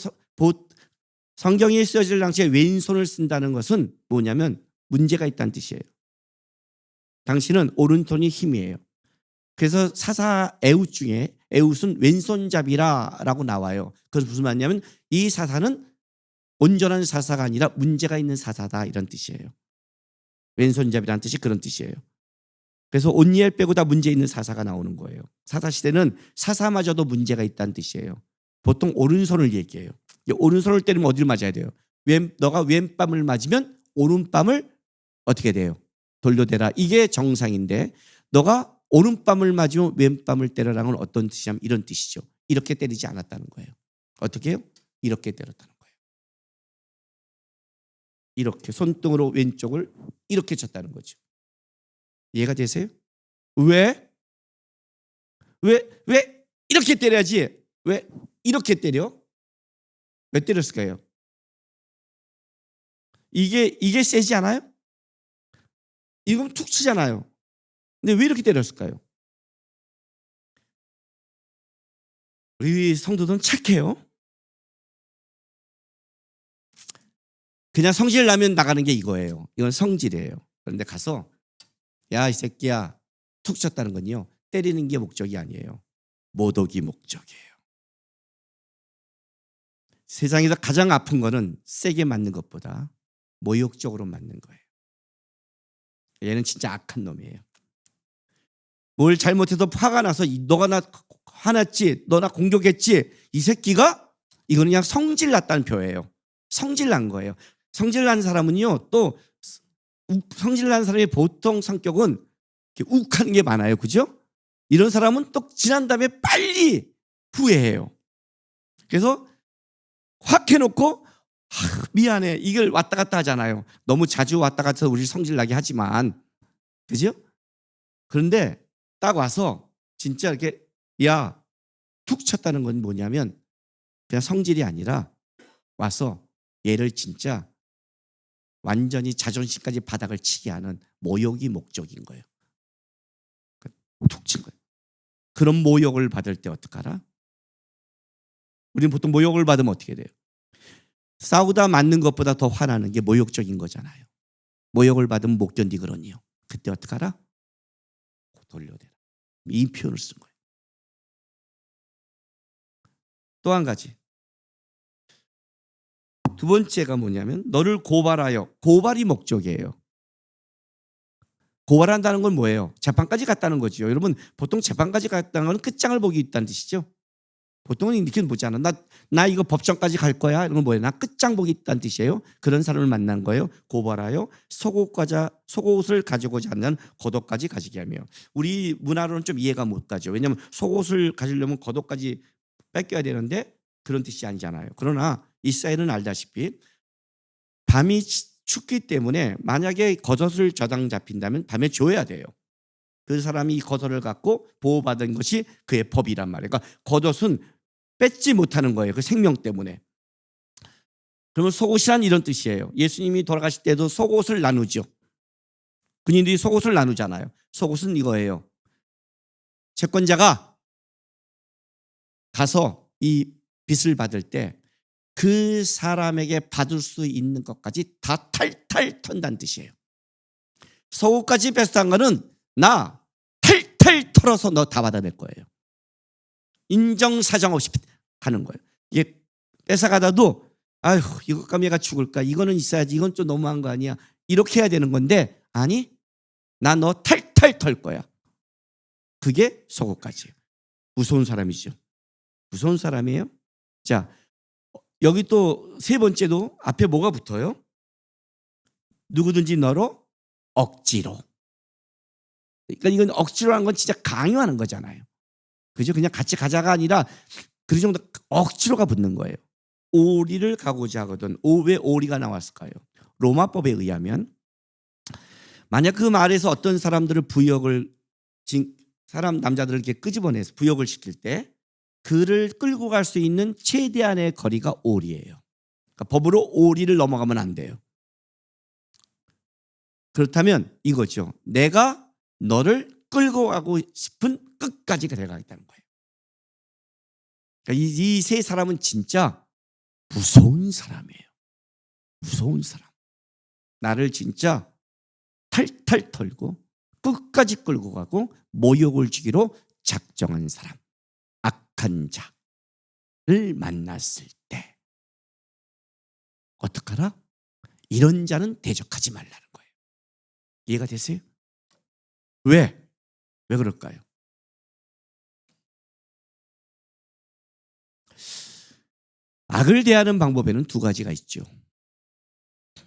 성경에 쓰여질 당시에 왼손을 쓴다는 것은 뭐냐면 문제가 있다는 뜻이에요. 당신은 오른손이 힘이에요. 그래서 사사 에웃 중에 에웃은 왼손잡이라고 나와요. 그래서 무슨 말이냐면 이 사사는 온전한 사사가 아니라 문제가 있는 사사다 이런 뜻이에요. 왼손잡이라는 뜻이 그런 뜻이에요. 그래서 온니엘 빼고 다 문제 있는 사사가 나오는 거예요. 사사 시대는 사사마저도 문제가 있다는 뜻이에요. 보통 오른손을 얘기해요. 오른손을 때리면 어디를 맞아야 돼요? 너가 왼뺨을 맞으면 오른뺨을 어떻게 돼요? 돌려대라. 이게 정상인데 너가 오른뺨을 맞으면 왼뺨을 때려라는 건 어떤 뜻이냐면 이런 뜻이죠. 이렇게 때리지 않았다는 거예요. 어떻게 해요? 이렇게 때렸다는 거예요. 이렇게 손등으로 왼쪽을 이렇게 쳤다는 거죠. 이해가 되세요? 왜 이렇게 때려야지? 왜 이렇게 때려? 왜 때렸을까요? 이게 세지 않아요? 이건 툭 치잖아요. 근데 왜 이렇게 때렸을까요? 우리 성도들은 착해요. 그냥 성질 나면 나가는 게 이거예요. 이건 성질이에요. 그런데 가서 야, 이 새끼야 툭 쳤다는 건요. 때리는 게 목적이 아니에요. 모독이 목적이에요. 세상에서 가장 아픈 거는 세게 맞는 것보다 모욕적으로 맞는 거예요. 얘는 진짜 악한 놈이에요. 뭘 잘못해서 화가 나서 너가 나 화났지, 너 나 공격했지, 이 새끼가 이거는 그냥 성질 났다는 표예요. 성질 난 거예요. 성질 난 사람은요, 또 성질 난 사람의 보통 성격은 욱하는 게 많아요. 그죠? 이런 사람은 또 지난 다음에 빨리 후회해요. 그래서 확 해놓고 미안해 이걸 왔다 갔다 하잖아요. 너무 자주 왔다 갔다 해서 우리 성질 나게 하지만 그죠? 그런데 딱 와서 진짜 이렇게 야 툭 쳤다는 건 뭐냐면 그냥 성질이 아니라 와서 얘를 진짜 완전히 자존심까지 바닥을 치게 하는 모욕이 목적인 거예요. 툭 친 거예요. 그런 모욕을 받을 때 어떡하라? 우리는 보통 모욕을 받으면 어떻게 돼요? 싸우다 맞는 것보다 더 화나는 게 모욕적인 거잖아요. 모욕을 받으면 못 견디거든요. 그때 어떡하라? 돌려대라. 이 표현을 쓴 거예요. 또 한 가지. 두 번째가 뭐냐면 너를 고발하여. 고발이 목적이에요. 고발한다는 건 뭐예요? 재판까지 갔다는 거죠. 여러분 보통 재판까지 갔다는 건 끝장을 보기 있다는 뜻이죠. 보통은 이렇게 보잖아. 나 이거 법정까지 갈 거야. 이런 건 뭐예요? 나 끝장 보기 있다는 뜻이에요. 그런 사람을 만난 거예요. 고발하여 속옷을 가지고자 하는 겉옷까지 가지게 하며. 우리 문화로는 좀 이해가 못 가죠. 왜냐하면 속옷을 가지려면 겉옷까지 뺏겨야 되는데 그런 뜻이 아니잖아요. 그러나 이스라엘은 알다시피 밤이 춥기 때문에 만약에 겉옷을 저당 잡힌다면 밤에 줘야 돼요. 그 사람이 이 겉옷을 갖고 보호받은 것이 그의 법이란 말이에요. 그러니까 겉옷은 뺏지 못하는 거예요. 그 생명 때문에. 그러면 속옷이란 이런 뜻이에요. 예수님이 돌아가실 때도 속옷을 나누죠. 군인들이 속옷을 나누잖아요. 속옷은 이거예요. 채권자가 가서 이 빚을 받을 때 그 사람에게 받을 수 있는 것까지 다 탈탈 턴다는 뜻이에요. 속옷까지 뺏어간 거는 나 탈탈 털어서 너 다 받아낼 거예요. 인정사정 없이 가는 거예요. 이게 뺏어가다도 아휴 이것 가면 얘가 죽을까, 이거는 있어야지, 이건 좀 너무한 거 아니야, 이렇게 해야 되는 건데 아니 나 너 탈탈 털 거야. 그게 속옷까지예요. 무서운 사람이죠. 무서운 사람이에요. 자 여기 또 세 번째도 앞에 뭐가 붙어요? 누구든지 너로 억지로. 그러니까 이건 억지로 하는 건 진짜 강요하는 거잖아요. 그죠? 그냥 같이 가자가 아니라 그 정도 억지로가 붙는 거예요. 오리를 가고자 하거든. 왜 오리가 나왔을까요? 로마법에 의하면 만약 그 말에서 어떤 사람들을 남자들을 이렇게 끄집어내서 부역을 시킬 때 그를 끌고 갈 수 있는 최대한의 거리가 오리예요. 그러니까 법으로 오리를 넘어가면 안 돼요. 그렇다면 이거죠. 내가 너를 끌고 가고 싶은 끝까지 데려가겠다는 거예요. 그러니까 이 세 사람은 진짜 무서운 사람이에요. 무서운 사람. 나를 진짜 탈탈 털고 끝까지 끌고 가고 모욕을 주기로 작정한 사람, 악한 자를 만났을 때 어떡하라? 이런 자는 대적하지 말라는 거예요. 이해가 되세요? 왜? 왜 그럴까요? 악을 대하는 방법에는 두 가지가 있죠.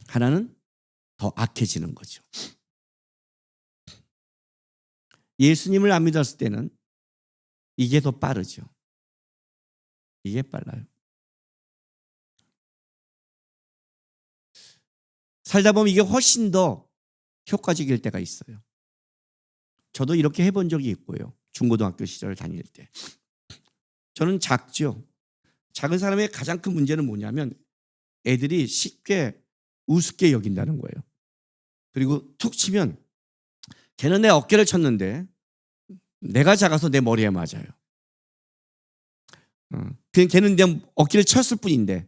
하나는 더 악해지는 거죠. 예수님을 안 믿었을 때는 이게 더 빠르죠. 이게 빨라요. 살다 보면 이게 훨씬 더 효과적일 때가 있어요. 저도 이렇게 해본 적이 있고요. 중고등학교 시절 다닐 때. 저는 작죠. 작은 사람의 가장 큰 문제는 뭐냐면 애들이 쉽게 우습게 여긴다는 거예요. 그리고 툭 치면 걔는 내 어깨를 쳤는데 내가 작아서 내 머리에 맞아요. 걔는 내 어깨를 쳤을 뿐인데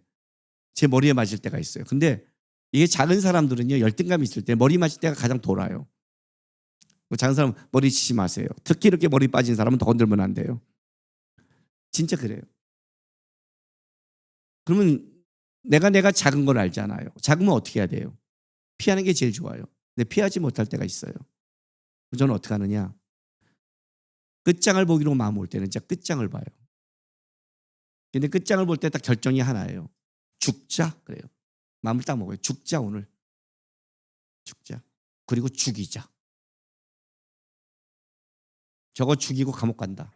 제 머리에 맞을 때가 있어요. 근데 이게 작은 사람들은요, 열등감이 있을 때 머리 맞을 때가 가장 돌아요. 작은 사람 머리 치지 마세요. 특히 이렇게 머리 빠진 사람은 더 건들면 안 돼요. 진짜 그래요. 그러면 내가 작은 걸 알잖아요. 작으면 어떻게 해야 돼요? 피하는 게 제일 좋아요. 근데 피하지 못할 때가 있어요. 저는 어떻게 하느냐? 끝장을 보기로 마음 올 때는 진짜 끝장을 봐요. 근데 끝장을 볼 때 딱 결정이 하나예요. 죽자 그래요. 마음을 딱 먹어요. 죽자 오늘. 죽자. 그리고 죽이자. 저거 죽이고 감옥 간다.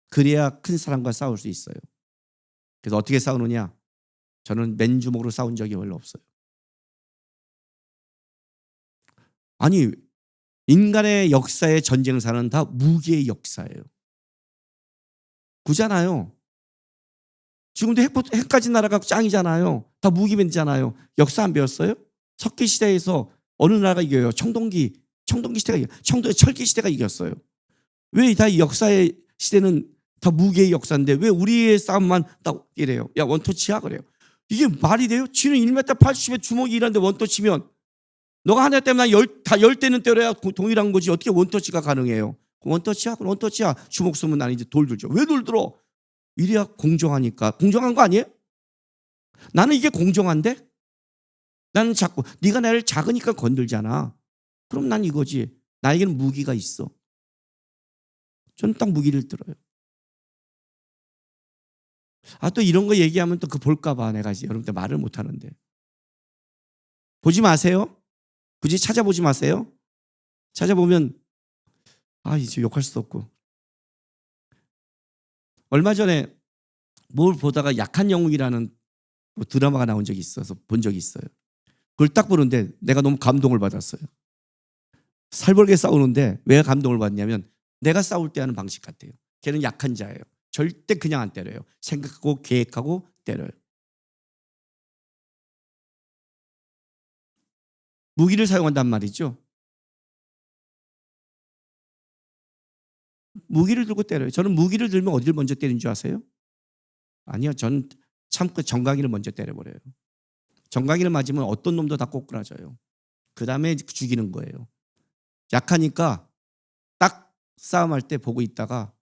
그래야 큰 사람과 싸울 수 있어요. 그래서 어떻게 싸우느냐? 저는 맨주먹으로 싸운 적이 별로 없어요. 아니, 인간의 역사의 전쟁사는 다 무기의 역사예요. 구잖아요. 지금도 핵까지 날아가고 짱이잖아요. 다 무기맨이잖아요. 역사 안 배웠어요? 석기 시대에서 어느 나라가 이겨요? 청동기 시대가 이겨요. 철기 시대가 이겼어요. 왜 다 역사의 시대는 다 무기의 역사인데 왜 우리의 싸움만 딱 이래요? 야, 원터치야 그래요. 이게 말이 돼요? 쥐는 1m 80에 주먹이 일하는데 원터치면 너가 하나 때문에 다 10대는 때려야 동일한 거지. 어떻게 원터치가 가능해요? 원터치야? 그럼 원터치야. 주먹 쏘면 나는 이제 돌 들죠. 왜 돌 들어? 이래야 공정하니까. 공정한 거 아니에요? 나는 이게 공정한데? 나는 자꾸 네가 나를 작으니까 건들잖아. 그럼 난 이거지. 나에게는 무기가 있어. 저는 딱 무기를 들어요. 또 이런 거 얘기하면 또 그 볼까 봐 내가 여러분들 말을 못 하는데. 보지 마세요. 굳이 찾아보지 마세요. 찾아보면 이제 욕할 수도 없고. 얼마 전에 뭘 보다가 약한 영웅이라는 드라마가 나온 적이 있어서 본 적이 있어요. 그걸 딱 보는데 내가 너무 감동을 받았어요. 살벌게 싸우는데 왜 감동을 받냐면 내가 싸울 때 하는 방식 같아요. 걔는 약한 자예요. 절대 그냥 안 때려요. 생각하고 계획하고 때려요. 무기를 사용한단 말이죠. 무기를 들고 때려요. 저는 무기를 들면 어디를 먼저 때리는 줄 아세요? 아니요. 저는 참고 정강이를 먼저 때려버려요. 정강이를 맞으면 어떤 놈도 다 꼬꾸라져요. 그 다음에 죽이는 거예요. 약하니까 딱 싸움할 때 보고 있다가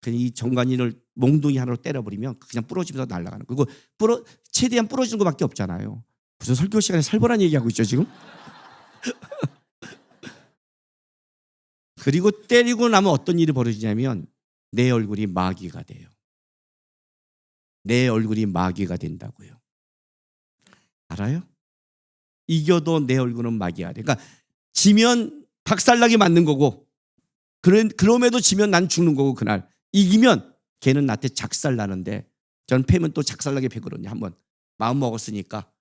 그냥 이 정강이를 몽둥이 하나로 때려버리면 그냥 부러지면서 날아가는 거예요. 그리고 최대한 부러지는 것밖에 없잖아요. 무슨 설교 시간에 살벌한 얘기하고 있죠 지금? 그리고 때리고 나면 어떤 일이 벌어지냐면 내 얼굴이 마귀가 돼요. 내 얼굴이 마귀가 된다고요. 알아요? 이겨도 내 얼굴은 마귀가 돼. 그러니까 지면 박살나게 맞는 거고 그럼에도 지면 난 죽는 거고 그날 이기면 걔는 나한테 작살나는데 저는 패면 또 작살나게 패거든요. 한번 마음 먹었으니까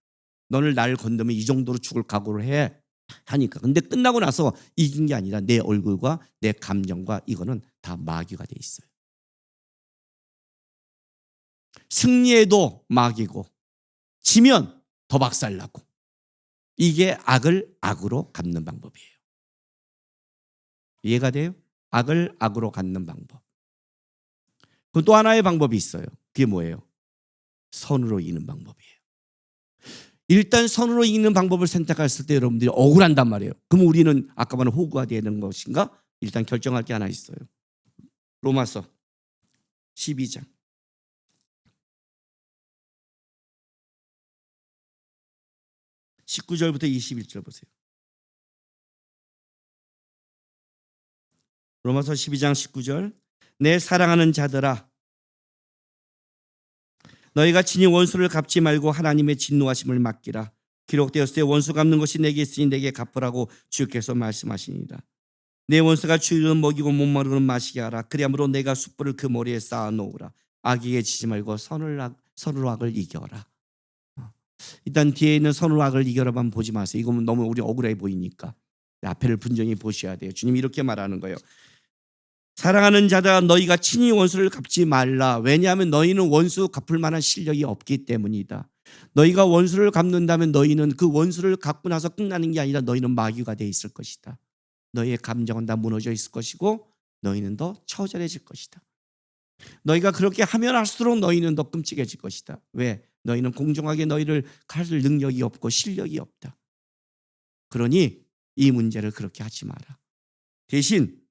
너를 나를 건드면 이 정도로 죽을 각오를 해 하니까. 근데 끝나고 나서 이긴 게 아니라 내 얼굴과 내 감정과 이거는 다 마귀가 돼 있어요. 승리해도 마귀고 지면 더 박살나고. 이게 악을 악으로 갚는 방법이에요. 이해가 돼요? 악을 악으로 갚는 방법. 또 하나의 방법이 있어요. 그게 뭐예요? 선으로 이기는 방법이에요. 일단 선으로 이기는 방법을 선택했을 때 여러분들이 억울한단 말이에요. 그럼 우리는 아까 말한 호구가 되는 것인가? 일단 결정할 게 하나 있어요. 로마서 12장 19절부터 21절 보세요. 로마서 12장 19절. 내 사랑하는 자들아, 너희가 친히 원수를 갚지 말고 하나님의 진노하심을 맡기라. 기록되었을 때 원수 갚는 것이 내게 있으니 내게 갚으라고 주께서 말씀하시니라. 내 원수가 주의는 먹이고 목마르고는 마시게 하라. 그리함으로 내가 숯불을 그 머리에 쌓아 놓으라. 악에게 지지 말고 선으로 악을 이겨라. 일단 뒤에 있는 선으로 악을 이겨라만 보지 마세요. 이거는 너무 우리 억울해 보이니까 앞에를 분명히 보셔야 돼요. 주님이 이렇게 말하는 거예요. 사랑하는 자들아, 너희가 친히 원수를 갚지 말라. 왜냐하면 너희는 원수 갚을 만한 실력이 없기 때문이다. 너희가 원수를 갚는다면 너희는 그 원수를 갚고 나서 끝나는 게 아니라 너희는 마귀가 돼 있을 것이다. 너희의 감정은 다 무너져 있을 것이고 너희는 더 처절해질 것이다. 너희가 그렇게 하면 할수록 너희는 더 끔찍해질 것이다. 왜? 너희는 공정하게 너희를 갈 능력이 없고 실력이 없다. 그러니 이 문제를 그렇게 하지 마라. 대신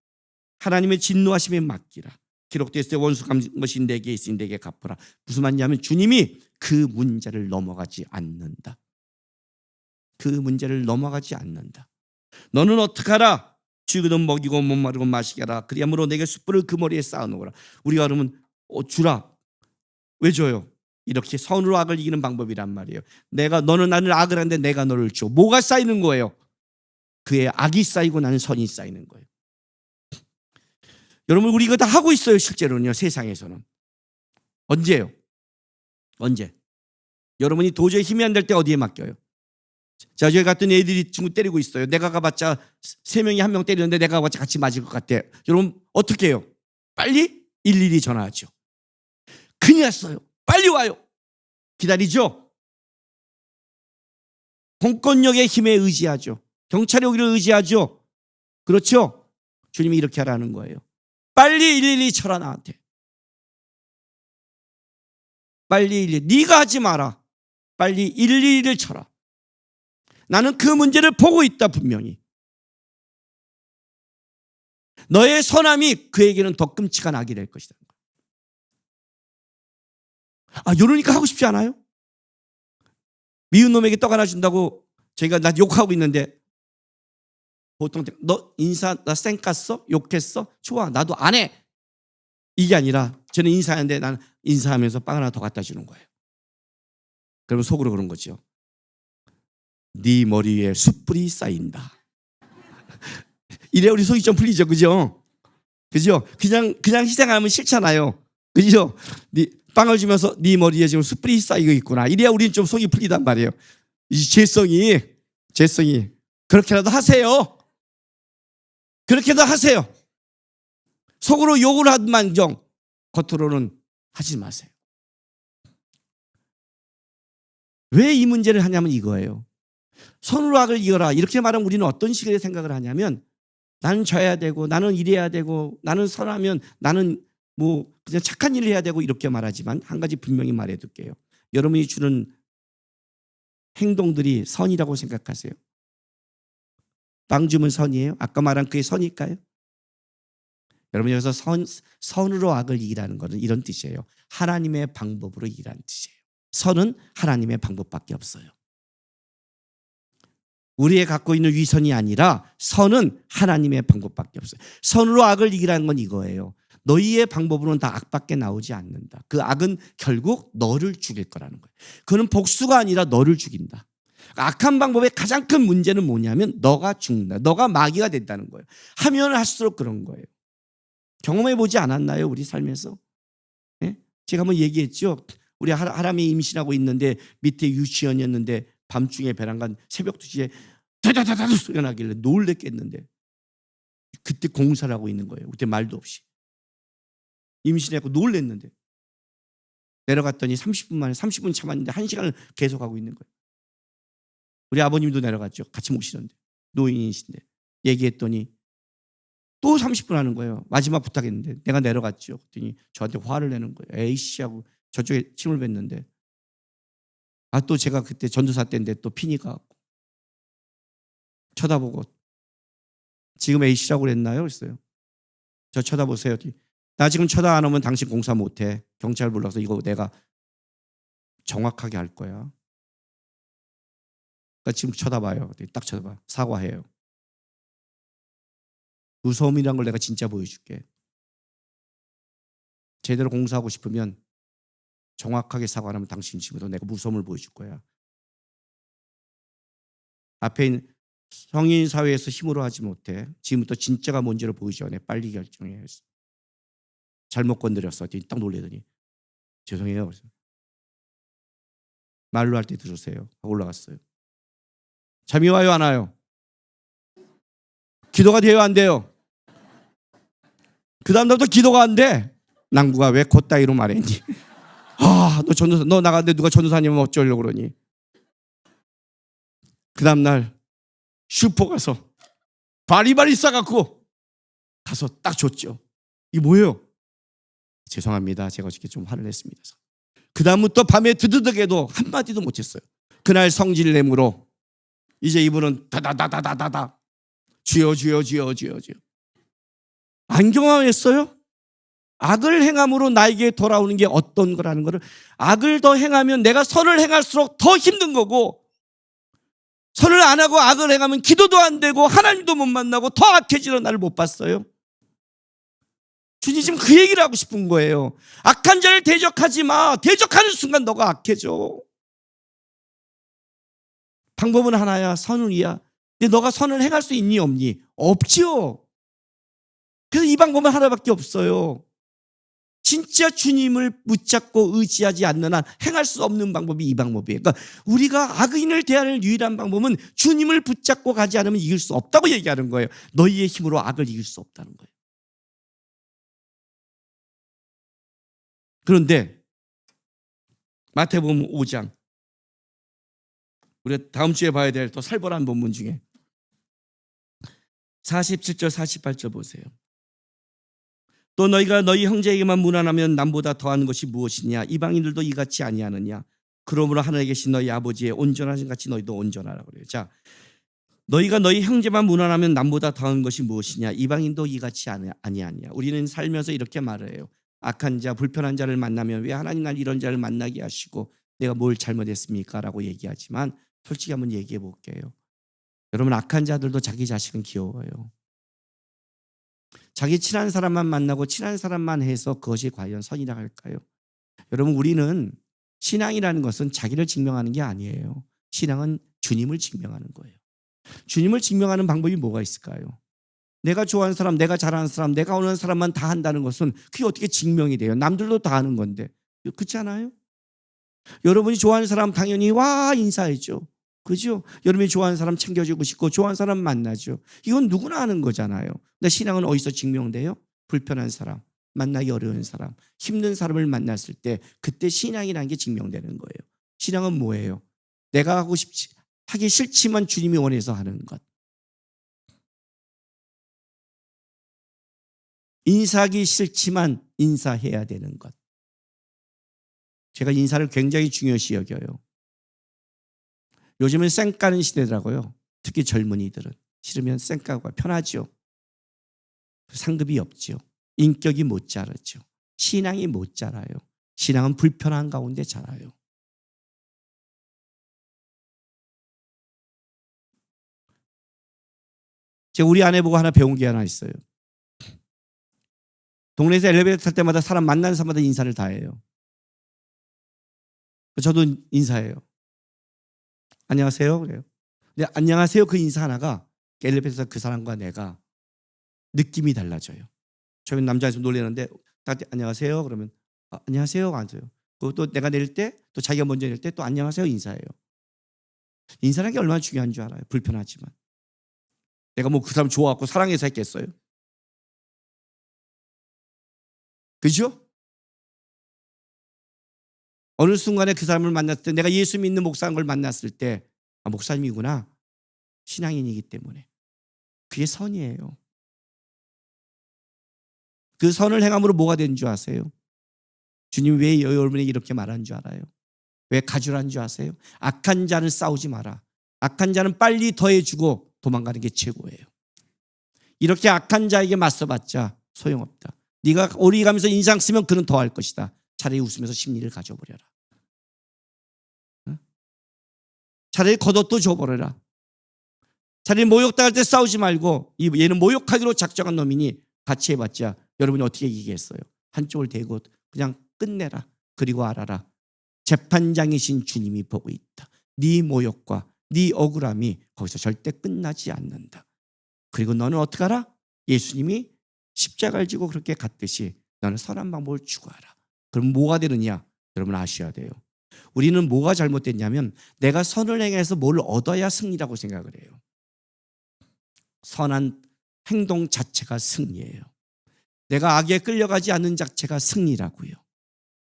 하나님의 진노하심에 맡기라. 기록되었을 때 원수 갚는 것이 내게 있으니 내게 갚으라. 무슨 말이냐면 주님이 그 문제를 넘어가지 않는다. 그 문제를 넘어가지 않는다. 너는 어떡하라? 죽이든 먹이고 목마르고 마시게 하라. 그리함으로 내게 숯불을 그 머리에 쌓아놓으라. 우리가 그러면 주라. 왜 줘요? 이렇게 선으로 악을 이기는 방법이란 말이에요. 너는 나를 악을 하는데 내가 너를 줘. 뭐가 쌓이는 거예요? 그의 악이 쌓이고 나는 선이 쌓이는 거예요. 여러분, 우리 이거 다 하고 있어요. 실제로는요. 세상에서는. 언제요? 언제? 여러분이 도저히 힘이 안 될 때 어디에 맡겨요? 자, 저희 같은 애들이 친구 때리고 있어요. 내가 가봤자 3명이 1명 때리는데 내가 가봤자 같이 맞을 것 같아. 여러분 어떻게 해요? 빨리 112 전화하죠. 큰일 났어요. 빨리 와요. 기다리죠. 공권력의 힘에 의지하죠. 경찰이 오기를 의지하죠. 그렇죠? 주님이 이렇게 하라는 거예요. 빨리 112 쳐라 나한테. 빨리 112. 네가 하지 마라. 빨리 112를 쳐라. 나는 그 문제를 보고 있다 분명히. 너의 선함이 그에게는 더 끔찍한 악이 될 것이다. 이러니까 하고 싶지 않아요? 미운 놈에게 떡 하나 준다고 저희가 나 욕하고 있는데 보통 너 나 쌩 깠어? 욕했어? 좋아, 나도 안 해. 이게 아니라 저는 인사하는데 나는 인사하면서 빵 하나 더 갖다 주는 거예요. 그러면 속으로 그런 거죠. 네 머리 위에 숯불이 쌓인다. 이래 우리 속이 좀 풀리죠, 그죠? 그죠? 그냥 희생하면 싫잖아요, 그죠? 네 빵을 주면서 네 머리에 지금 숯불이 쌓이고 있구나. 이래야 우리는 좀 속이 풀리단 말이에요. 이 죄성이 그렇게라도 하세요. 그렇게도 하세요. 속으로 욕을 한 만정 겉으로는 하지 마세요. 왜 이 문제를 하냐면 이거예요. 선으로 악을 이겨라. 이렇게 말하면 우리는 어떤 식의 생각을 하냐면 나는 져야 되고 나는 이래야 되고 나는 선하면 나는 그냥 착한 일을 해야 되고 이렇게 말하지만 한 가지 분명히 말해둘게요. 여러분이 주는 행동들이 선이라고 생각하세요? 빵 주면 선이에요? 아까 말한 그게 선일까요? 여러분 여기서 선으로 악을 이기라는 것은 이런 뜻이에요. 하나님의 방법으로 이기라는 뜻이에요. 선은 하나님의 방법밖에 없어요. 우리의 갖고 있는 위선이 아니라 선은 하나님의 방법밖에 없어요. 선으로 악을 이기라는 건 이거예요. 너희의 방법으로는 다 악밖에 나오지 않는다. 그 악은 결국 너를 죽일 거라는 거예요. 그는 복수가 아니라 너를 죽인다. 악한 방법의 가장 큰 문제는 뭐냐면 너가 죽는다. 너가 마귀가 된다는 거예요. 하면 할수록 그런 거예요. 경험해 보지 않았나요? 우리 삶에서? 예? 제가 한번 얘기했죠. 우리 하람이 임신하고 있는데 밑에 유치원이었는데 밤중에 베란간 새벽 2시에 다다다다 소리가 나길래 놀랬겠는데 그때 공사를 하고 있는 거예요. 그때 말도 없이. 임신했고 놀랬는데 내려갔더니 30분 만에 30분 참았는데 1시간을 계속하고 있는 거예요. 우리 아버님도 내려갔죠. 같이 모시는데 노인이신데 얘기했더니 또 30분 하는 거예요. 마지막 부탁했는데 내가 내려갔죠. 그랬더니 저한테 화를 내는 거예요. 에이씨 하고 저쪽에 침을 뱉는데 또 제가 그때 전도사 때인데 또 피니까 갖고 쳐다보고 지금 A씨라고 그랬나요? 그랬어요. 저 쳐다보세요. 나 지금 쳐다 안 오면 당신 공사 못해. 경찰 불러서 이거 내가 정확하게 할 거야. 그러니까 지금 쳐다봐요. 딱 쳐다봐. 사과해요. 무서움이란 걸 내가 진짜 보여줄게. 제대로 공사하고 싶으면 정확하게 사과하면 당신 지금부터 내가 무서움을 보여줄 거야. 앞에 있는 성인 사회에서 힘으로 하지 못해. 지금부터 진짜가 뭔지를 보이기 전에 빨리 결정해야 했어. 잘못 건드렸어. 딱 놀래더니 죄송해요. 말로 할 때 들으세요. 올라갔어요. 잠이 와요, 안 와요? 기도가 돼요, 안 돼요? 그 다음부터 기도가 안 돼. 낭구가 왜 곧다이로 말했니? 너 전도사, 너 나갔는데 누가 전도사님은 어쩌려고 그러니? 그 다음날 슈퍼 가서 바리바리 싸갖고 가서 딱 줬죠. 이게 뭐예요? 죄송합니다. 제가 어저께 좀 화를 냈습니다. 그 다음부터 밤에 드드덕해도 한마디도 못했어요. 그날 성질내므로 이제 이분은 다다다다다다다 주여 주여 주여 주여 주여. 안 경험했어요? 악을 행함으로 나에게 돌아오는 게 어떤 거라는 거를, 악을 더 행하면 내가 선을 행할수록 더 힘든 거고, 선을 안 하고 악을 행하면 기도도 안 되고 하나님도 못 만나고 더 악해지는 나를 못 봤어요. 주님 지금 그 얘기를 하고 싶은 거예요. 악한 자를 대적하지 마. 대적하는 순간 너가 악해져. 방법은 하나야. 선이야. 근데 너가 선을 행할 수 있니 없니? 없죠. 그래서 이 방법은 하나밖에 없어요. 진짜 주님을 붙잡고 의지하지 않는 한 행할 수 없는 방법이 이 방법이에요. 그러니까 우리가 악인을 대하는 유일한 방법은 주님을 붙잡고 가지 않으면 이길 수 없다고 얘기하는 거예요. 너희의 힘으로 악을 이길 수 없다는 거예요. 그런데 마태복음 5장, 우리가 다음 주에 봐야 될 또 살벌한 본문 중에 47절 48절 보세요. 또 너희가 너희 형제에게만 무난하면 남보다 더하는 것이 무엇이냐? 이방인들도 이같이 아니하느냐? 그러므로 하늘에 계신 너희 아버지의 온전하신 같이 너희도 온전하라고 그래요. 자, 너희가 너희 형제만 무난하면 남보다 더하는 것이 무엇이냐? 이방인도 이같이 아니하느냐? 우리는 살면서 이렇게 말을 해요. 악한 자, 불편한 자를 만나면 왜 하나님 날 이런 자를 만나게 하시고 내가 뭘 잘못했습니까? 라고 얘기하지만 솔직히 한번 얘기해 볼게요. 여러분, 악한 자들도 자기 자식은 귀여워요. 자기 친한 사람만 만나고 친한 사람만 해서 그것이 과연 선이라 할까요? 여러분, 우리는 신앙이라는 것은 자기를 증명하는 게 아니에요. 신앙은 주님을 증명하는 거예요. 주님을 증명하는 방법이 뭐가 있을까요? 내가 좋아하는 사람, 내가 잘하는 사람, 내가 오는 사람만 다 한다는 것은 그게 어떻게 증명이 돼요? 남들도 다 하는 건데. 그렇지 않아요? 여러분이 좋아하는 사람 당연히 와 인사해줘. 그죠? 여러분이 좋아하는 사람 챙겨주고 싶고 좋아하는 사람 만나죠. 이건 누구나 하는 거잖아요. 근데 신앙은 어디서 증명돼요? 불편한 사람, 만나기 어려운 사람, 힘든 사람을 만났을 때 그때 신앙이라는 게 증명되는 거예요. 신앙은 뭐예요? 내가 하기 싫지만 주님이 원해서 하는 것. 인사하기 싫지만 인사해야 되는 것. 제가 인사를 굉장히 중요시 여겨요. 요즘은 쌩 까는 시대더라고요. 특히 젊은이들은. 싫으면 쌩 까고 편하죠. 상급이 없죠. 인격이 못 자라죠. 신앙이 못 자라요. 신앙은 불편한 가운데 자라요. 제가 우리 아내 보고 하나 배운 게 하나 있어요. 동네에서 엘리베이터 탈 때마다 사람 만나는 사람마다 인사를 다 해요. 저도 인사해요. 안녕하세요 그래요. 근데 안녕하세요 그 인사 하나가 엘리베이터에서 그 사람과 내가 느낌이 달라져요. 처음엔 남자에서 놀래는데 딱 안녕하세요 그러면 안녕하세요 안 해요. 그리고 또 내가 내릴 때 또 자기가 먼저 내릴 때 또 안녕하세요 인사해요. 인사라는 게 얼마나 중요한 줄 알아요. 불편하지만 내가 뭐 그 사람 좋아하고 사랑해서 했겠어요. 그죠? 어느 순간에 그 사람을 만났을 때 내가 예수 믿는 목사인 걸 만났을 때 목사님이구나. 신앙인이기 때문에. 그게 선이에요. 그 선을 행함으로 뭐가 되는 줄 아세요? 주님 왜 여러분에게 이렇게 말하는 줄 알아요? 왜 가주라는 줄 아세요? 악한 자는 싸우지 마라. 악한 자는 빨리 더해주고 도망가는 게 최고예요. 이렇게 악한 자에게 맞서봤자 소용없다. 네가 오리 가면서 인상 쓰면 그는 더 할 것이다. 차라리 웃으면서 심리를 가져버려라. 차라리 겉옷도 줘버려라. 차라리 모욕당할 때 싸우지 말고 얘는 모욕하기로 작정한 놈이니 같이 해봤자 여러분이 어떻게 이기겠어요? 한쪽을 대고 그냥 끝내라. 그리고 알아라. 재판장이신 주님이 보고 있다. 네 모욕과 네 억울함이 거기서 절대 끝나지 않는다. 그리고 너는 어떻게 알아? 예수님이 십자가를 지고 그렇게 갔듯이 너는 선한 방법을 추구하라. 그럼 뭐가 되느냐? 여러분 아셔야 돼요. 우리는 뭐가 잘못됐냐면 내가 선을 행해서 뭘 얻어야 승리라고 생각을 해요. 선한 행동 자체가 승리예요. 내가 악에 끌려가지 않는 자체가 승리라고요.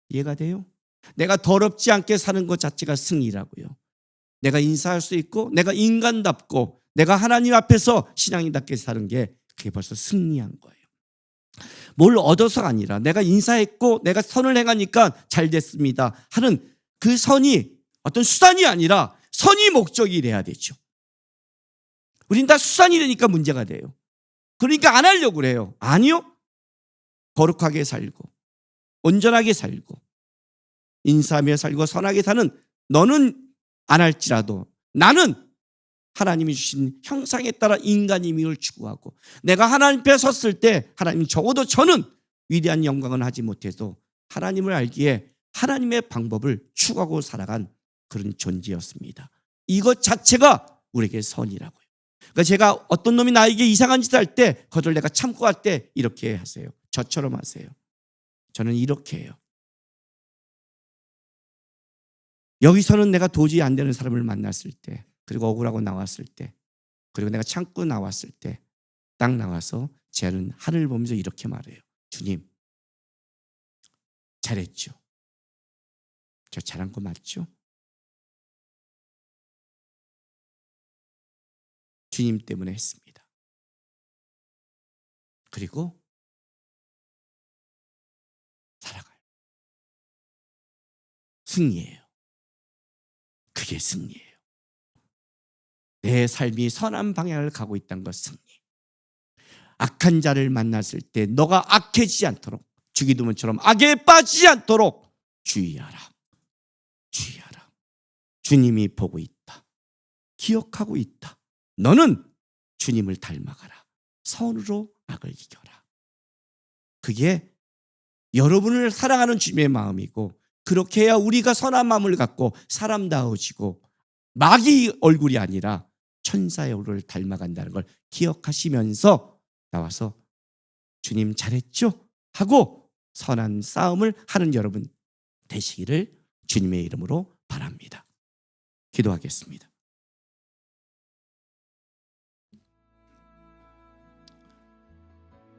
이해가 돼요? 내가 더럽지 않게 사는 것 자체가 승리라고요. 내가 인사할 수 있고 내가 인간답고 내가 하나님 앞에서 신앙인답게 사는 게 그게 벌써 승리한 거예요. 뭘 얻어서가 아니라 내가 인사했고 내가 선을 행하니까 잘 됐습니다 하는 그 선이 어떤 수단이 아니라 선이 목적이 돼야 되죠. 우린 다 수단이 되니까 문제가 돼요. 그러니까 안 하려고 그래요. 아니요. 거룩하게 살고 온전하게 살고 인사하며 살고 선하게 사는 너는 안 할지라도 나는 하나님이 주신 형상에 따라 인간임을 추구하고 내가 하나님 앞에 섰을 때 하나님 적어도 저는 위대한 영광은 하지 못해도 하나님을 알기에 하나님의 방법을 추구하고 살아간 그런 존재였습니다. 이것 자체가 우리에게 선이라고요. 그러니까 제가 어떤 놈이 나에게 이상한 짓을 할 때 그것을 내가 참고 할 때 이렇게 하세요. 저처럼 하세요. 저는 이렇게 해요. 여기서는 내가 도저히 안 되는 사람을 만났을 때 그리고 억울하고 나왔을 때 그리고 내가 참고 나왔을 때 딱 나와서 저는 하늘을 보면서 이렇게 말해요. 주님 잘했죠. 저 잘한 거 맞죠? 주님 때문에 했습니다. 그리고 살아가요. 승리예요. 그게 승리예요. 내 삶이 선한 방향을 가고 있다는 것 승리. 악한 자를 만났을 때 너가 악해지지 않도록 주기도문처럼 악에 빠지지 않도록 주의하라. 주의하라. 주님이 보고 있다. 기억하고 있다. 너는 주님을 닮아가라. 선으로 악을 이겨라. 그게 여러분을 사랑하는 주님의 마음이고 그렇게 해야 우리가 선한 마음을 갖고 사람다워지고 마귀 얼굴이 아니라 천사의 얼굴을 닮아간다는 걸 기억하시면서 나와서 주님 잘했죠? 하고 선한 싸움을 하는 여러분 되시기를 주님의 이름으로 바랍니다. 기도하겠습니다.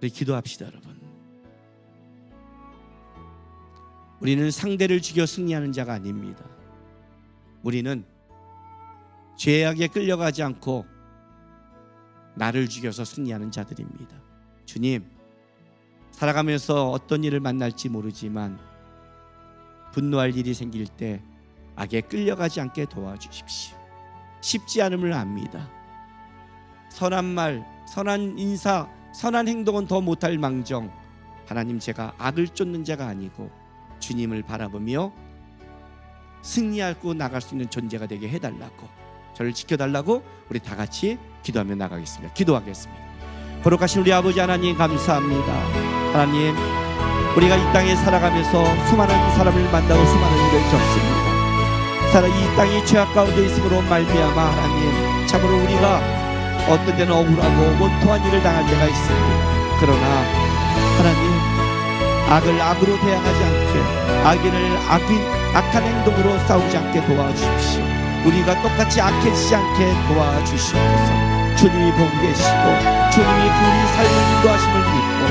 우리 기도합시다, 여러분. 우리는 상대를 죽여 승리하는 자가 아닙니다. 우리는 죄악에 끌려가지 않고 나를 죽여서 승리하는 자들입니다. 주님, 살아가면서 어떤 일을 만날지 모르지만 분노할 일이 생길 때 악에 끌려가지 않게 도와주십시오. 쉽지 않음을 압니다. 선한 말, 선한 인사, 선한 행동은 더 못할 망정 하나님 제가 악을 쫓는 자가 아니고 주님을 바라보며 승리하고 나갈 수 있는 존재가 되게 해달라고 저를 지켜달라고 우리 다 같이 기도하며 나가겠습니다. 기도하겠습니다. 거룩하신 우리 아버지 하나님 감사합니다. 하나님 우리가 이 땅에 살아가면서 수많은 사람을 만나고 수많은 일을 겪습니다. 이 땅이 죄악 가운데 있음으로 말미암아 하나님 참으로 우리가 어떤 때는 억울하고 원통한 일을 당할 때가 있습니다. 그러나 하나님 악을 악으로 대항하지 않게 악인을 악한 행동으로 싸우지 않게 도와주십시오. 우리가 똑같이 악해지지 않게 도와주시옵소서. 주님이 보고 계시고 주님이 우리 삶을 인도하심을 믿고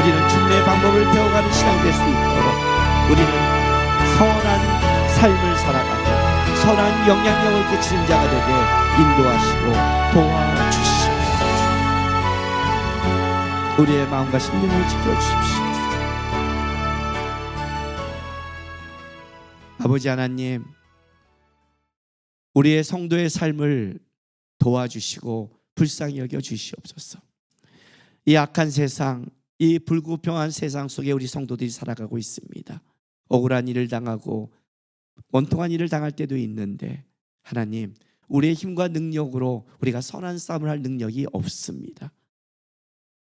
우리는 주님의 방법을 배워가는 신앙이 될 수 있도록 우리는 선한 삶을 살아가고 선한 영향력을 끼치는 자가 되게 인도하시고 도와주시옵소서. 우리의 마음과 심령을 지켜주십시오. 아버지 하나님 우리의 성도의 삶을 도와주시고 불쌍히 여겨 주시옵소서. 이 악한 세상, 이 불공평한 세상 속에 우리 성도들이 살아가고 있습니다. 억울한 일을 당하고 원통한 일을 당할 때도 있는데 하나님, 우리의 힘과 능력으로 우리가 선한 싸움을 할 능력이 없습니다.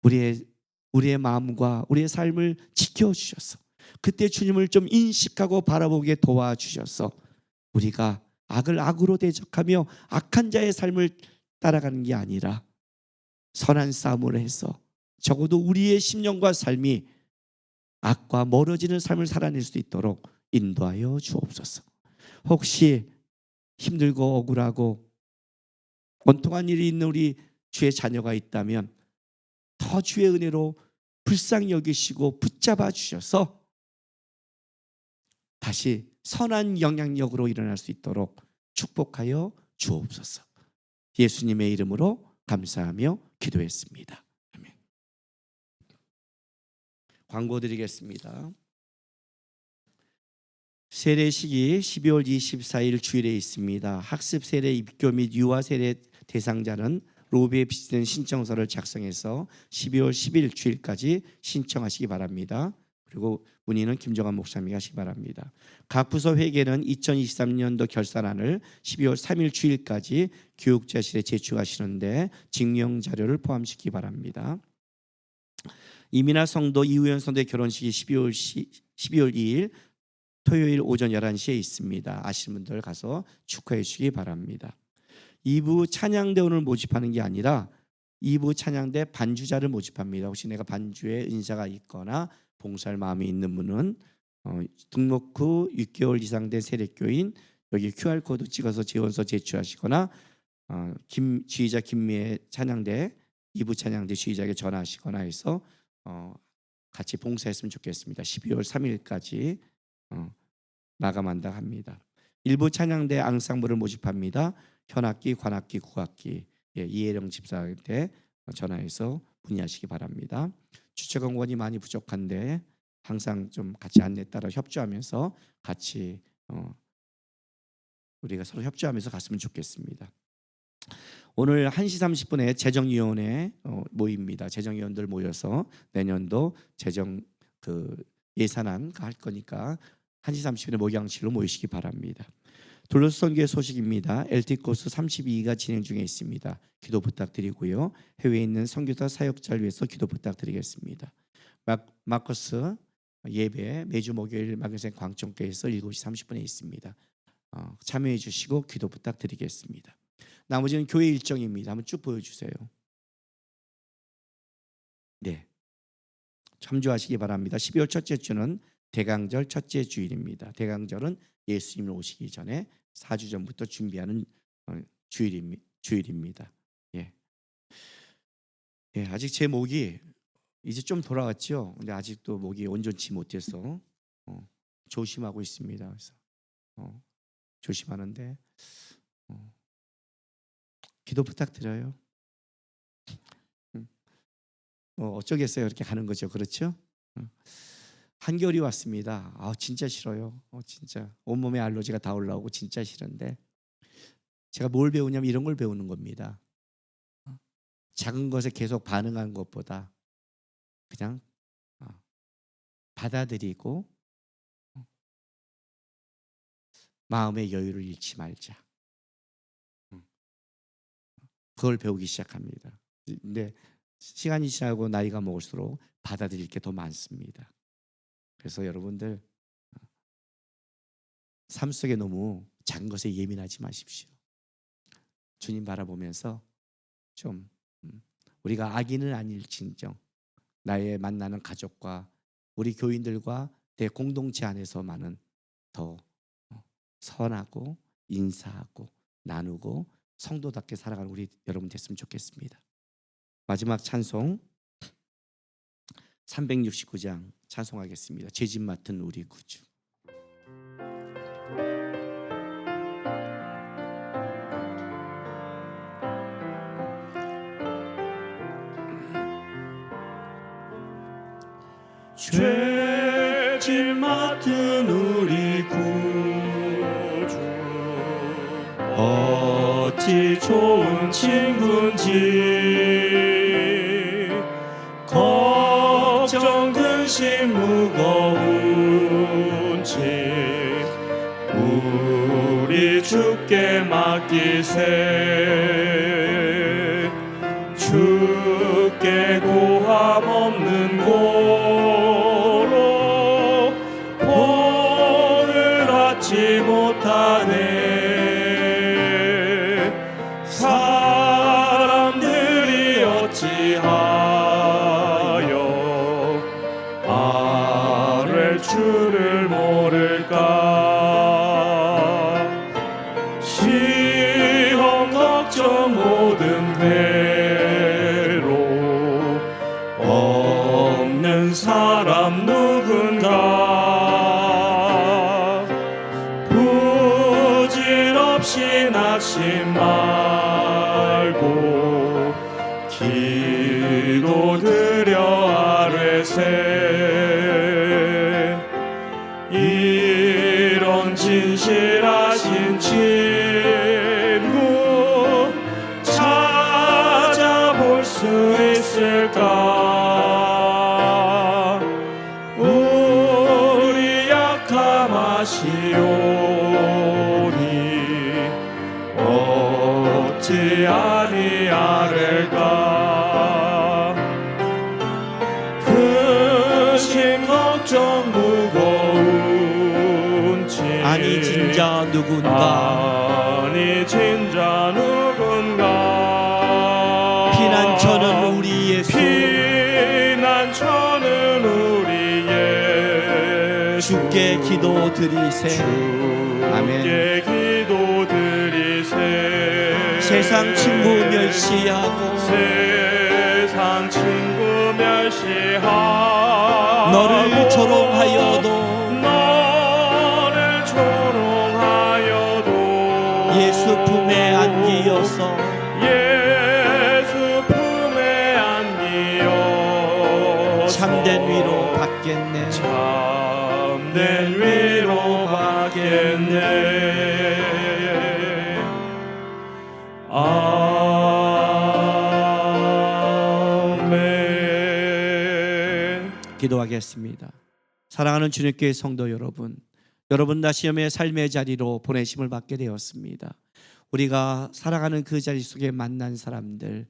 우리의 마음과 우리의 삶을 지켜주셔서 그때 주님을 좀 인식하고 바라보게 도와주셔서 우리가 악을 악으로 대적하며 악한 자의 삶을 따라가는 게 아니라 선한 싸움을 해서 적어도 우리의 심령과 삶이 악과 멀어지는 삶을 살아낼 수 있도록 인도하여 주옵소서. 혹시 힘들고 억울하고 원통한 일이 있는 우리 주의 자녀가 있다면 더 주의 은혜로 불쌍히 여기시고 붙잡아 주셔서 다시 선한 영향력으로 일어날 수 있도록 축복하여 주옵소서. 예수님의 이름으로 감사하며 기도했습니다. 아멘. 광고 드리겠습니다. 세례식이 12월 24일 주일에 있습니다. 학습 세례 입교 및 유아 세례 대상자는 로비에 비치된 신청서를 작성해서 12월 10일 주일까지 신청하시기 바랍니다. 그리고 문의는 김정환 목사님이 하시기 바랍니다. 각 부서 회계는 2023년도 결산안을 12월 3일 주일까지 교육자실에 제출하시는데 증명 자료를 포함시키기 바랍니다. 이민아 성도 이우연 성도의 결혼식이 12월 2일 토요일 오전 11시에 있습니다. 아시는 분들 가서 축하해 주시기 바랍니다. 2부 찬양대 오늘 모집하는 게 아니라 2부 찬양대 반주자를 모집합니다. 혹시 내가 반주에 은사가 있거나 봉사할 마음이 있는 분은 등록 후 6개월 이상 된 세례교인 여기 QR코드 찍어서 지원서 제출하시거나 지휘자 김미애 찬양대 2부 찬양대 지휘자에게 전화하시거나 해서 같이 봉사했으면 좋겠습니다. 12월 3일까지 마감한다 합니다. 일부 찬양대 앙상블을 모집합니다. 현악기, 관악기, 국악기 이혜령 집사한테 전화해서 문의하시기 바랍니다. 주최공원이 많이 부족한데 항상 좀 같이 안내 따라 협조하면서 같이 우리가 서로 협조하면서 갔으면 좋겠습니다. 오늘 1시 30분에 재정위원회 모입니다. 재정위원들 모여서 내년도 재정 예산안 할 거니까 1시 30분에 목양실로 모이시기 바랍니다. 둘러스 선교회 소식입니다. LT 코스 32기가 진행 중에 있습니다. 기도 부탁드리고요. 해외에 있는 선교사 사역자를 위해서 기도 부탁드리겠습니다. 마커스 예배 매주 목요일 마경생 광천교회에서 7시 30분에 있습니다. 참여해 주시고 기도 부탁드리겠습니다. 나머지는 교회 일정입니다. 한번 쭉 보여주세요. 네, 참조하시기 바랍니다. 12월 첫째 주는 대강절 첫째 주일입니다. 대강절은 예수님 오시기 전에 4주 전부터 준비하는 주일입니다. 예, 아직 제 목이 이제 좀 돌아왔죠. 근데 아직도 목이 온전치 못해서 조심하고 있습니다. 그래서 조심하는데 기도 부탁드려요. 어쩌겠어요. 이렇게 가는 거죠. 그렇죠? 한겨울이 왔습니다. 진짜 싫어요. 진짜 온몸에 알러지가 다 올라오고 진짜 싫은데 제가 뭘 배우냐면 이런 걸 배우는 겁니다. 작은 것에 계속 반응한 것보다 그냥 받아들이고 마음의 여유를 잃지 말자. 그걸 배우기 시작합니다. 근데 시간이 지나고 나이가 먹을수록 받아들일 게 더 많습니다. 그래서 여러분들 삶 속에 너무 작은 것에 예민하지 마십시오. 주님 바라보면서 좀 우리가 악인은 아닐진정 나의 만나는 가족과 우리 교인들과 내 공동체 안에서만은 더 선하고 인사하고 나누고 성도답게 살아가는 우리 여러분 됐으면 좋겠습니다. 마지막 찬송 369장 찬송하겠습니다. 죄짐 맡은 우리 구주. 죄짐 맡은 우리 구주 같이 좋은 친구인지 걱정 근심 무거운지 우리 주께 맡기세. 주께 고함 없는 고로 본을 얻지 못하네. 사람들이 어찌하여 아랠 줄을 모를까. 시험 걱정 모든 배로 없는 사람 누군가. 부질없이 낙심 말고 기도드려 아뢰세. 이런 진실하신 친구 찾아볼 수 있을까. 우리 약함하시오니 어찌 아니하릴까. 근심 걱정 무거운지 아니 진짜 누군가. 아니 진짜 누군가. 피난처는 우리 예수. 피난처는 우리 예수. 주께 기도드리세. 아멘. 주께 기도드리세. 세상 친구 멸시하고 세상 친구 멸시하고 너를 조롱하여도 너를 조롱하여도 예수 품에 안기어서 예수 품에 안기어서 참된 위로 받겠네. 참된 위로 받겠네. 아멘. 기도하겠습니다. 사랑하는 주님께 성도 여러분, 여러분 다 시험의 삶의 자리로 보내심을 받게 되었습니다. 우리가 살아가는 그 자리 속에 만난 사람들,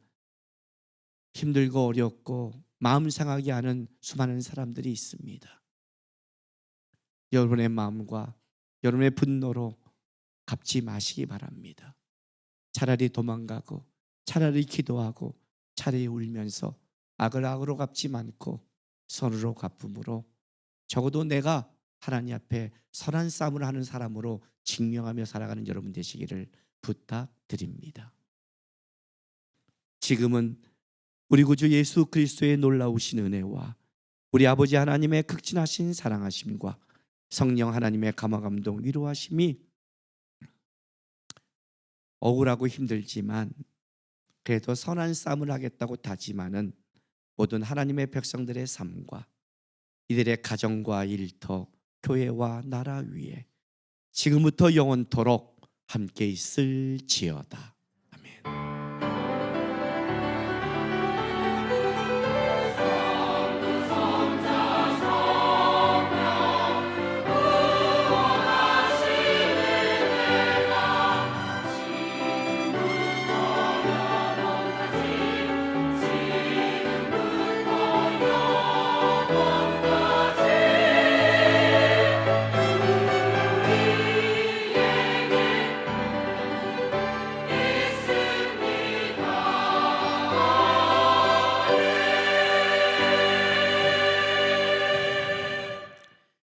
힘들고 어렵고 마음 상하게 하는 수많은 사람들이 있습니다. 여러분의 마음과 여러분의 분노로 갚지 마시기 바랍니다. 차라리 도망가고 차라리 기도하고 차라리 울면서 악을 악으로 갚지 않고 선으로 갚음으로 적어도 내가 하나님 앞에 선한 싸움을 하는 사람으로 증명하며 살아가는 여러분 되시기를 부탁드립니다. 지금은 우리 구주 예수 그리스도의 놀라우신 은혜와 우리 아버지 하나님의 극진하신 사랑하심과 성령 하나님의 감화감동 위로하심이 억울하고 힘들지만 그래도 선한 싸움을 하겠다고 다짐하는 모든 하나님의 백성들의 삶과 이들의 가정과 일터, 교회와 나라 위에 지금부터 영원토록 함께 있을지어다.